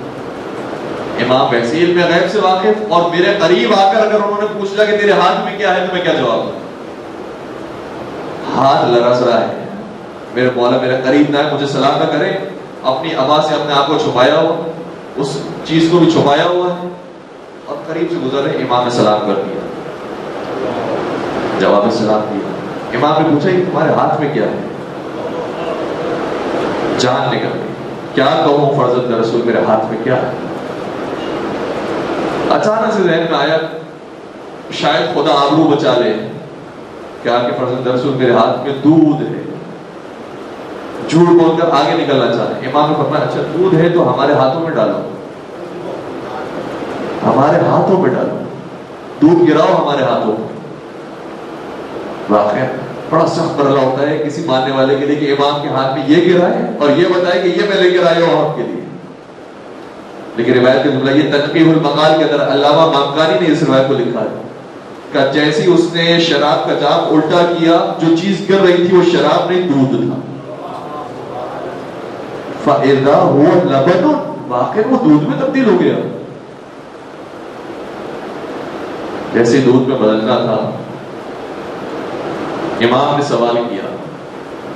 امام ویسے علم غیب سے واقف، اور میرے قریب آ کر اگر انہوں نے پوچھ لیا کہ تیرے ہاتھ میں کیا ہے تو میں کیا جواب دوں؟ ہاتھ لرز رہا ہے، میرے مولا میرے قریب نہ ہے، مجھے سلام نہ کرے، اپنی آبا سے اپنے آپ کو چھپایا ہوا، اس چیز کو بھی چھپایا ہوا ہے، اور قریب سے گزر رہے، امام نے سلام کر دیا، جواب سلام دیا۔ امام نے پوچھا کہ تمہارے ہاتھ میں کیا ہے؟ جان نکل گئی، کیا کہوں فرزند رسول میرے ہاتھ میں کیا ہے؟ اچانک سے ذہن میں آیا شاید خدا آبرو بچا لے، کیا کہ فرزند رسول میرے ہاتھ میں دودھ ہے، جھوٹ بول کر آگے نکلنا چاہتے۔ امام نے فرمایا اچھا دودھ ہے تو ہمارے ہاتھوں میں ڈالو، ہمارے ہاتھوں میں ڈالو، دودھ گراؤ ہمارے ہاتھوں میں۔ واقعہ بڑا سخت مرحلہ ہوتا ہے کسی ماننے والے کے لیے کہ امام کے ہاتھ میں یہ گرا ہے اور یہ بتائے کہ یہ میں لے کر آیا ہوں آپ کے لیے۔ لیکن روایت کے جملہ یہ تنقیح المقال کے اندر علامہ مامکانی نے اس روایت کو لکھا ہے کہ جیسی اس نے شراب کا جام الٹا کیا، جو چیز گر رہی تھی وہ شراب نہیں دودھ تھا۔ فَإِذَا هُوَ لَبَنٌ، واقعی وہ دودھ میں تبدیل ہو گیا، جیسے دودھ میں بدلنا تھا۔ امام نے سوال کیا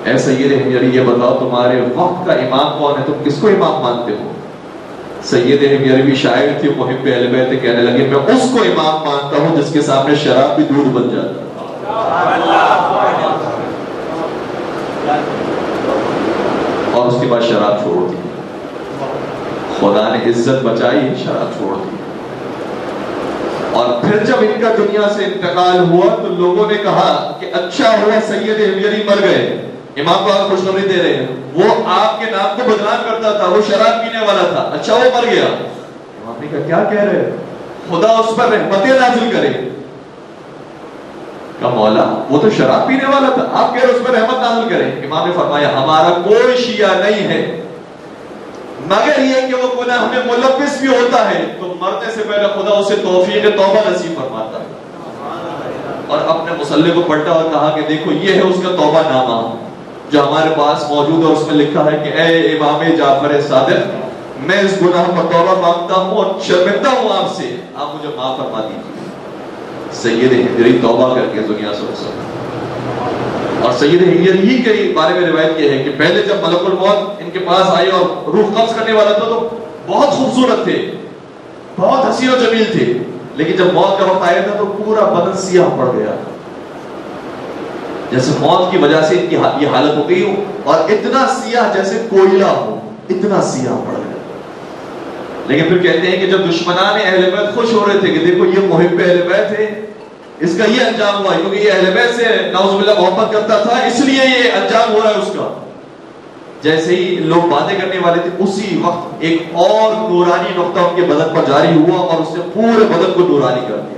اے سید حمیری یہ بتاؤ تمہارے وقت کا امام کون ہے، تم کس کو امام مانتے ہو؟ سید حمیری بھی شاعر تھی، محب اہل بیت، کہنے لگے میں اس کو امام مانتا ہوں جس کے سامنے شراب بھی دودھ بن جاتا۔ اور اس کے بعد شراب چھوڑ دی، خدا نے عزت بچائی، شراب چھوڑ دی۔ اور پھر جب ان کا دنیا سے انتقال ہوا تو لوگوں نے کہا کہ اچھا ہوا سید حمیری مر گئے، امام کو آپ خوشخبری دے رہے ہیں، وہ آپ کے نام کو بدنام کرتا تھا، وہ شراب پینے والا تھا، اچھا وہ مر گیا۔ امام نے کہا کیا کہہ رہے ہیں، خدا اس پر رحمتیں نازل کرے۔ کہ مولا وہ تو شراب پینے والا تھا، آپ کہہ رہے اس پر رحمت نازل کرے۔ امام نے فرمایا ہمارا کوئی شیعہ نہیں ہے مگر یہ کہ وہ گناہ میں ملوث بھی ہوتا ہے تو مرنے سے پہلے خدا اسے توفیق توبہ نصیب فرماتا ہے۔ اور اپنے مصلی کو پلٹا اور کہا کہ دیکھو یہ ہے اس کا توبہ نامہ جو ہمارے پاس موجود ہے، اور اس میں لکھا ہے کہ اے امام جعفر صادق میں اس گناہ پر توبہ مانگتا ہوں اور شرمندہ ہوں آپ سے، آپ مجھے معاف فرما دیجیے۔ سید حمیری توبہ کر کے دنیا سے رخصت۔ اور سید حمیری ہی کے بارے میں روایت یہ ہے کہ پہلے جب ملک الموت ان کے پاس آئے اور روح قبض کرنے والا تھا تو بہت خوبصورت تھے، بہت حسین و جمیل تھے، لیکن جب موت کا وقت آیا تھا تو پورا بدن سیاہ پڑ گیا، جیسے موت کی وجہ سے ان کی یہ حالت ہو گئی ہو، اور اتنا سیاہ جیسے کوئلہ ہو، اتنا سیاہ پڑ گیا۔ لیکن پھر کہتے ہیں کہ جب دشمنان اہل بیت خوش ہو رہے تھے کہ دیکھو یہ محب اہل بیت ہے، اس کا یہ انجام ہوا کیونکہ یہ اہل بیت سے نعوذ باللہ محبت کرتا تھا، اس لیے یہ انجام ہو رہا ہے اس کا۔ جیسے ہی لوگ باتیں کرنے والے تھے اسی وقت ایک اور نورانی نقطہ ان کے بدن پر جاری ہوا اور اس نے پورے بدن کو نورانی کر دیا۔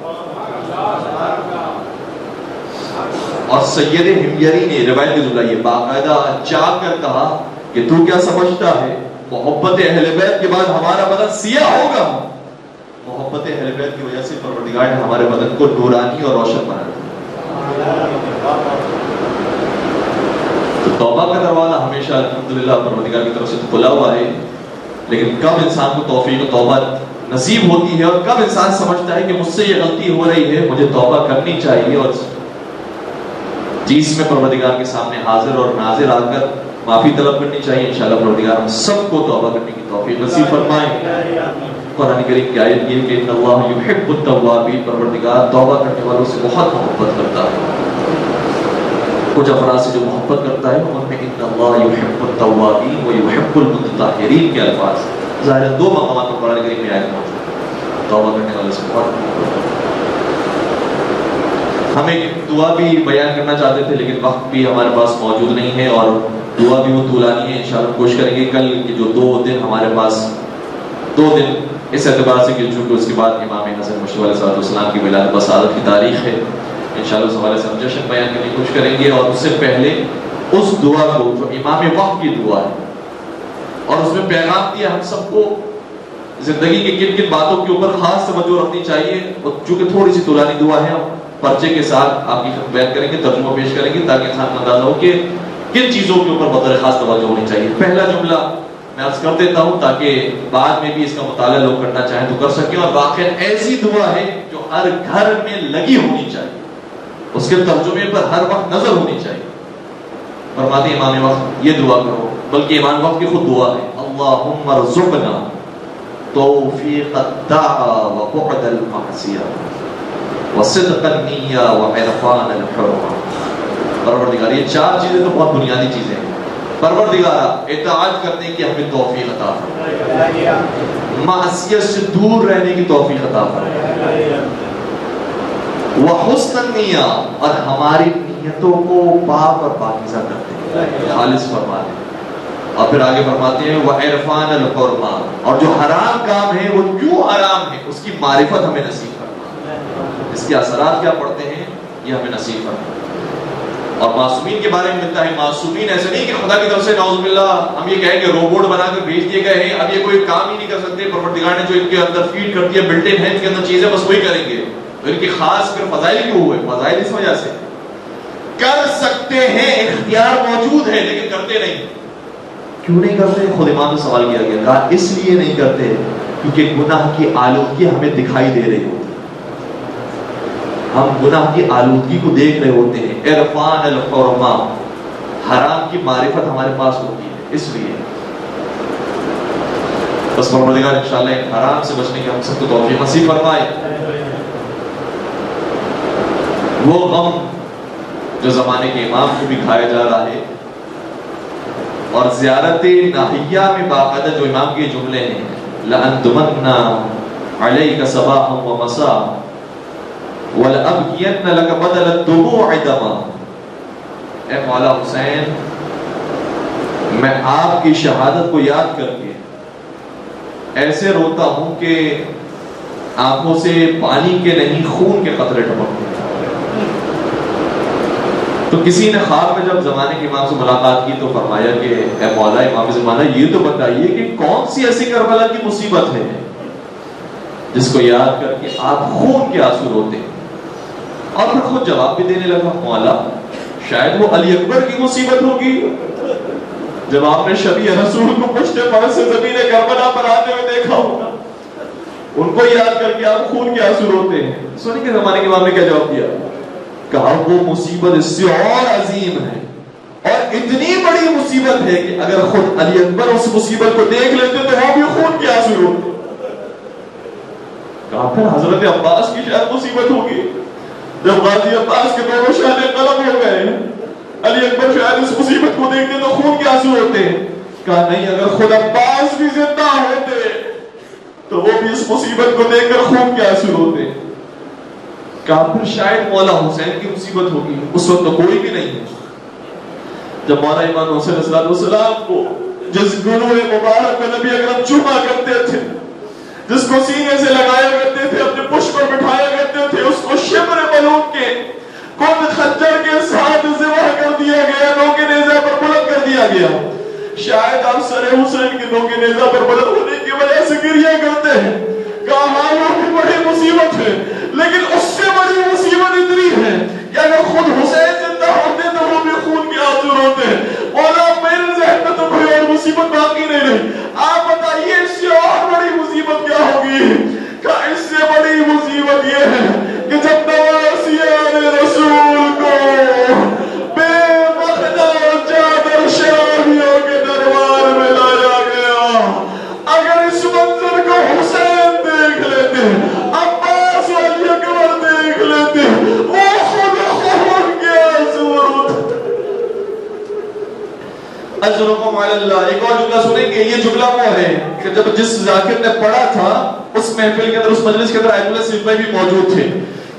اور سید حمیری نے روایت کے ذریعے یہ باقاعدہ جا کر کہا کہ تو کیا سمجھتا ہے محبت اہل بیت کے بعد ہمارا بدن سیاہ ہوگا؟ محبت اہل بیت کی وجہ سے پروردگار نے ہمارے بدن کو نورانی اور روشن بنا دیا۔ تو توبہ کا دروازہ ہمیشہ الحمدللہ پروردگار کی طرف سے کھلا ہوا ہے، لیکن کب انسان کو توفیق توبہ نصیب ہوتی ہے اور کب انسان سمجھتا ہے کہ مجھ سے یہ غلطی ہو رہی ہے، مجھے توبہ کرنی چاہیے، اور جس میں پروردگار کے سامنے حاضر اور ناظر آ کر معافی طلب کرنی چاہیے۔ انشاءاللہ پروردگار ہم سب کو توبہ کرنے کی توفیق نصیب فرمائے۔ قرآن کریم کی آیت یہ کہ ان اللہ یحب التوابین، پروردگار توبہ کرنے والوں سے بہت محبت کرتا ہے۔ کچھ افراد سے جو محبت کرتا ہے ان میں ان اللہ یحب التوابین و یحب المتطہرین کے الفاظ ظاہر دو مقامات پر قرآن کریم میں آیت موجود ہے، توبہ کرنے والوں سے بہت محبت کرتا ہے۔ ہم ایک دعا بھی بیان کرنا چاہتے تھے لیکن وقت بھی ہمارے پاس موجود نہیں ہے، اور دعا بھی وہ طولانی ہے، انشاءاللہ کوشش کریں گے کل کے جو 2 دن ہمارے پاس 2 دن اس اعتبار سے کہ چونکہ اس کے بعد امام حسن مشتبہ علیہ السلام کی ولادت بسادت کی تاریخ ہے، انشاءاللہ اس حوالے سے ہم جشن بیان کرنے کی کوشش کریں گے، اور اس سے پہلے اس دعا کو جو امام وقت کی دعا ہے اور اس میں پیغام دیا ہم سب کو زندگی کی کن کن باتوں کے اوپر خاص توجہ رکھنی چاہیے، اور چونکہ تھوڑی سی طولانی دعا ہے، پرچے کے ساتھ آپ کی بیان کریں گے، ترجمہ پیش کریں گے تاکہ انسان کو اندازہ ہو کہ کن چیزوں کے اوپر بطور خاص توجہ ہونی چاہیے۔ پہلا جملہ میں عرض کر دیتا ہوں تاکہ بعد میں بھی اس کا مطالعہ لوگ کرنا چاہیں تو کر سکیں، اور واقعا ایسی دعا ہے جو ہر گھر میں لگی ہونی چاہیے، اس کے ترجمے پر ہر وقت نظر ہونی چاہیے۔ فرماتے ہیں امام وقت یہ دعا کرو، بلکہ امام وقت کی خود دعا ہے، اللہم ارزقنا توفیق الطاعہ وبعد المعصیہ وصدق النیہ وعرفان الحرمہ۔ پروردگار، یہ چار چیزیں تو بہت بنیادی چیزیں ہیں۔ پروردگارہ، اطاعت کرنے کی ہمیں توفیق عطا فرما، معصیت سے دور رہنے کی توفیق عطا فرما، وحسن النیہ، اور ہماری نیتوں کو پاک اور پاکیزہ کرتے ہیں، خالص فرما دیں۔ اور پھر آگے فرماتے ہیں وعرفان الحرمہ، اور جو حرام کام ہے وہ کیوں حرام ہے اس کی معرفت ہمیں نصیب فرما، اس کے اثرات کیا پڑتے ہیں یہ ہمیں نصیب فرما۔ اور معصومین کے بارے میں ملتا ہے، معصومین ایسے نہیں کہ خدا کی طرف سے نعوذ باللہ ہم یہ کہیں کہ روبوٹ بنا کر بھیج دیے گئے ہیں، اب یہ کوئی کام ہی نہیں کر سکتے، پروردگار نے جو ان کے اندر فیڈ کر دیا، بلٹ ان ہے ان کے اندر چیزیں، بس وہی کریں گے۔ ان کی خاص پھر فضائل کیوں ہوئے؟ فضائل اس وجہ سے کر سکتے ہیں، اختیار موجود ہے، لیکن کرتے نہیں۔ کیوں نہیں کرتے؟ خود امام سے سوال کیا گیا، کہا اس لیے نہیں کرتے کیونکہ گناہ کی آلودگی ہمیں دکھائی دے رہی ہوتی، ہم گناہ کی آلودگی کو دیکھ رہے ہوتے ہیں، عرفان الحرمہ، حرام کی معرفت ہمارے پاس ہوتی ہے، اس لیے بس پروردگار انشاءاللہ ان حرام سے بچنے کی ہم سب کو توفیق نصیب فرمائے۔ وہ غم جو زمانے کے امام کو بھی کھایا جا رہا ہے، اور زیارت ناحیہ میں باقاعدہ جو امام کے جملے ہیں، لَأَنْتُمَنَّا عَلَيْكَ صَبَاحًا وَمَسَاءً وَلَأَبْكِيَنَّ لَكَ بَدَلَ الدُّمُوعِ دَمًا۔ اے مولا حسین، میں آپ کی شہادت کو یاد کر کے ایسے روتا ہوں کہ آنکھوں سے پانی کے نہیں خون کے قطرے ٹپکتے ہیں۔ تو کسی نے خواب میں جب زمانے کے امام سے ملاقات کی تو فرمایا کہ اے مولا امام زمانہ، یہ تو بتائیے کہ کون سی ایسی کربلا کی مصیبت ہے جس کو یاد کر کے آپ خون کے آنسو روتے ہیں؟ اور پھر خود جواب بھی دینے لگا، مولا شاید وہ علی اکبر کی مصیبت ہوگی، جب آپ نے شبیہ رسول کو پشتے پر سے زمین کربلا پر آتے ہوئے دیکھا ہوگا، ان کو یاد کر کے آپ خون کے آنسو روتے ہیں۔ سنیں کہ زمانے کے امام نے کیا جواب دیا، کہا وہ مصیبت اس سے اور عظیم ہے اور اتنی بڑی مصیبت ہے کہ اگر خود علی اکبر اس مصیبت کو دیکھ لیتے تو وہ بھی خون کے آنسو روتے۔ کہا پھر حضرت عباس کی شاید مصیبت ہوگی، جب غازی عباس کے دونوں شانے قلم ہو گئے، علی اکبر شاید اس مصیبت کو دیکھتے تو خون کے آنسو ہوتے۔ کہا نہیں، اگر خود عباس بھی زندہ ہوتے تو وہ بھی اس مصیبت کو دیکھ کر خون کے آنسو ہوتے۔ کہا پھر شاید مولا حسین کی مصیبت ہوگی، اس وقت تو کوئی بھی نہیں ہے۔ جب مولا امام حسین علیہ السلام کو جس گروہ مبارک میں نبی اکرم چوما کرتے تھے، جس کو سینے سے لگایا کرتے تھے، اپنے پشت پر بٹھایا کرتے تھے، اس کو شبر ملوک کے کون خنجر کے ساتھ ذبح کر دیا گیا، نوکے نیزہ پر بلند کر دیا گیا۔ شاید آپ سر حسین کے نوکے نیزہ پر بلند ہونے کی وجہ سے گریہ کرتے ہیں۔ کہا ہاں وہ بھی بڑی مصیبت ہے، لیکن اس سے بڑی مصیبت اتنی ہے کہ اگر خود حسین زندہ ہوتے تو وہ بھی خون کے آنسو روتے۔ مولا میرے ذہن میں تو کوئی اور مصیبت باقی نہیں رہی، آپ بتائیے اس سے اور بڑی مصیبت کیا ہوگی؟ کہ اس سے بڑی مصیبت یہ ہے کہ جب نواسیان رسول کو بے مخدر چادر شامیوں کے دربار میں لایا گیا، اگر اس منظر کو حسین دیکھ لیتے، عباس و علی اکبر دیکھ لیتے، وہ خود خون کے آنسو روتے۔ اجرکم علی اللہ۔ ایک اور جملہ سنیں گے، یہ جملہ وہ ہے کہ جب جس ذاکر نے پڑھا تھا اس محفل کے اندر، اس مجلس کے اندر آیت اللہ سلمہ بھی موجود تھے،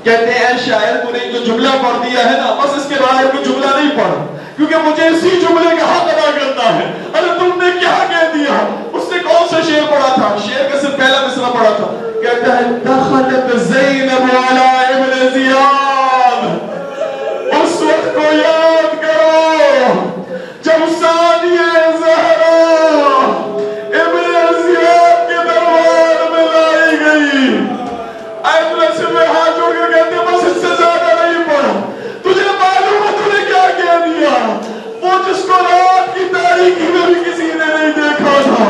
کہتے ہیں اے شاعر تو نے جو جملہ پڑھ دیا ہے نا، بس اس کے بعد کوئی جملہ نہیں پڑھ، کیونکہ مجھے اسی جملے کا حق ادا کرنا ہے۔ ارے تم نے کیا کہہ دیا؟ اس نے کون سا شعر پڑھا تھا؟ شعر کا صرف پہلا مصرع پڑھا تھا، کہتا ہے دخلت زینب علی ابن زیاد۔ اس وقت کو یاد کرو جب ثانیہ زہرا ابن زیاد کے دربار جس کو رات کی تاریکی میں بھی کسی نے نہیں دیکھا تھا،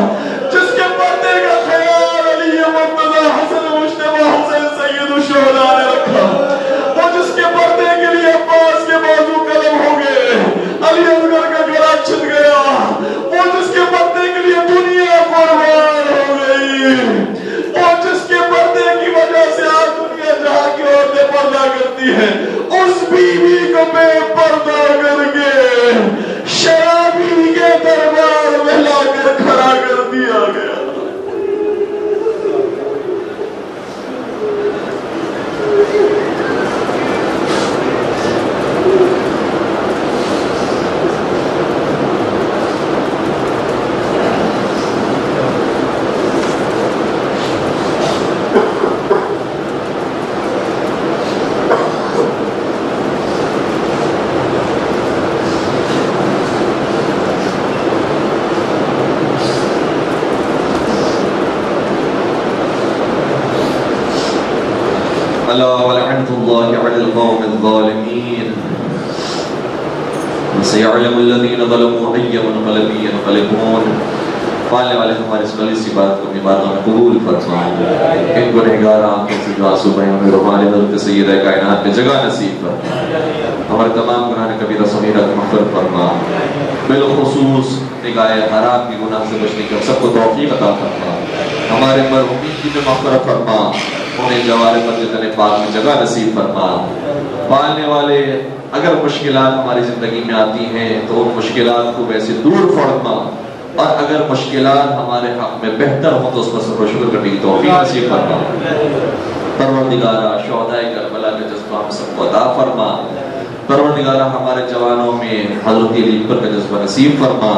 جس کے پردے کا خیال علی مرتضی حسن مجتبی حسین سید الشہداء نے رکھا، وہ جس کے پردے کے لیے عباس کے بازو قلم ہو گئے، علی اصغر کا گلا چھٹ گیا، وہ جس کے پردے کے لیے دنیا قربان ہو گئی، وہ جس کے پردے کی وجہ سے آج دنیا جہاں کی عورتیں پردہ کرتی ہیں، اس بیوی کو بے پردہ کر کے شرابی کے دربار میں لا کر کھڑا کر دیا گیا۔ ألا ولعنة الله على القوم الظالمين وسيعلم الذين ظلموا أي منقلب ينقلبون۔ پالنے والے ہمارے اس خلیص عبادت کو اپنی بارگاہ میں قبول فرمائیں، ان گنہگار آنکھوں سے جو آنسو بہے ہمیں روحانی حضرت سیدہ کائنات میں جگہ نصیب فرما، ہمارے تمام گناہ کبیرہ صغیرہ کی مغفرت فرما، بالخصوص نگاہ حرام کی گناہ سے بچنے کی ہم سب کو توفیق عطا فرما، ہمارے مرحومین کی بھی مغفرت فرما، انہیں جوار مسجد پاک میں جگہ نصیب فرما۔ پالنے والے اگر مشکلات ہماری زندگی میں آتی ہیں تو ان مشکلات کو ویسے دور فرما، اور اگر مشکلات ہمارے حق میں بہتر ہوں تو اس پر صبر و شکر کرنے کی توفیق نصیب فرما۔ پروردگارہ شہدائے کربلا کا جذبہ ہم سب کو عطا فرما، پروردگارہ ہمارے جوانوں میں حضرت علی اکبر کا جذبہ نصیب فرما،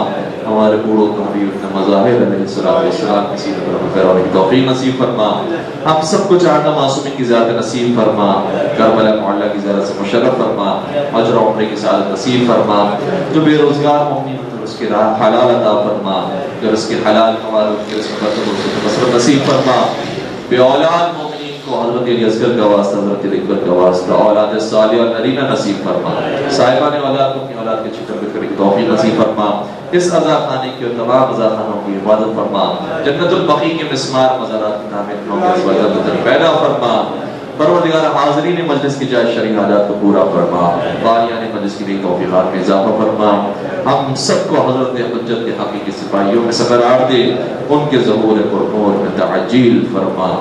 ہمارے بوڑھوں کو بھی اپنے مظاہر علیہ السلام کی سیرت پر پیروی کی توفیق نصیب فرما، ہم سب کو چارنا معصومین کی زیارت نصیب فرما، کربلا معلیٰ کی زیارت سے مشرف فرما، اجر و عمرے کی سعادت نصیب فرما، جو بے روزگار مومنین اس کی راہ حلال عطا فرما، جو اس کے حلال کمال ان کے رزق پر نصرت نصیب فرما، بے اولاد مومنین کو حضرت علی اصغر کا واسطہ، حضرت علی اکبر کا واسطہ اولاد صالحہ اور نرینہ نصیب فرما، صاحبان اولاد کو اپنی اولاد کے اچھی تربیت کرنے کی توفیق نصیب فرما، اس عزا خانے کی اور تمام عزا خانوں کی حفاظت فرما، جنت البقیع کے مسمار مزارات کی تعمیر کرنے کے واسطے پیدا فرما، پروردگار حاضرین مجلس کی جائز شرعی حاجات کو پورا فرما، باریان مجلس کی نئی توفیقات میں اضافہ فرما، ہم سب کو حضرت حجت کے حقیقی سپاہیوں میں سے قرار دے، ان کے ظہور پر نور میں تعجیل فرما۔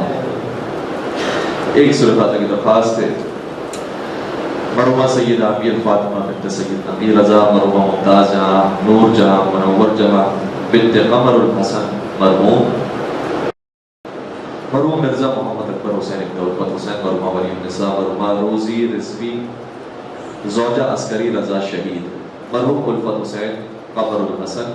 ایک سورہ فاتحہ کی درخواست ہے، مرحومہ سیدہ امیر فاطمہ بنت سید امیر رضا، مرحومہ ممتاز جہاں، نور جہاں، منور جہاں بنت قمر الحسن مرحوم، مرحوم مرزا محمد اکبر حسین ابن الفت حسین، مرحومہ ولی النساء، مرحومہ روزی رضوی زوجہ عسکری رضا شہید، مرحوم الفت حسین قمر الحسن،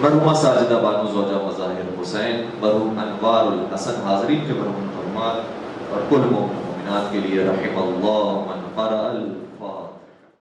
مرحومہ ساجدہ بانو زوجہ مظاہر حسین، مرحوم انوار الحسن، حاضرین کے مرحوم فرمان اور کل مومنات کے لیے رحم اللہ من قرأ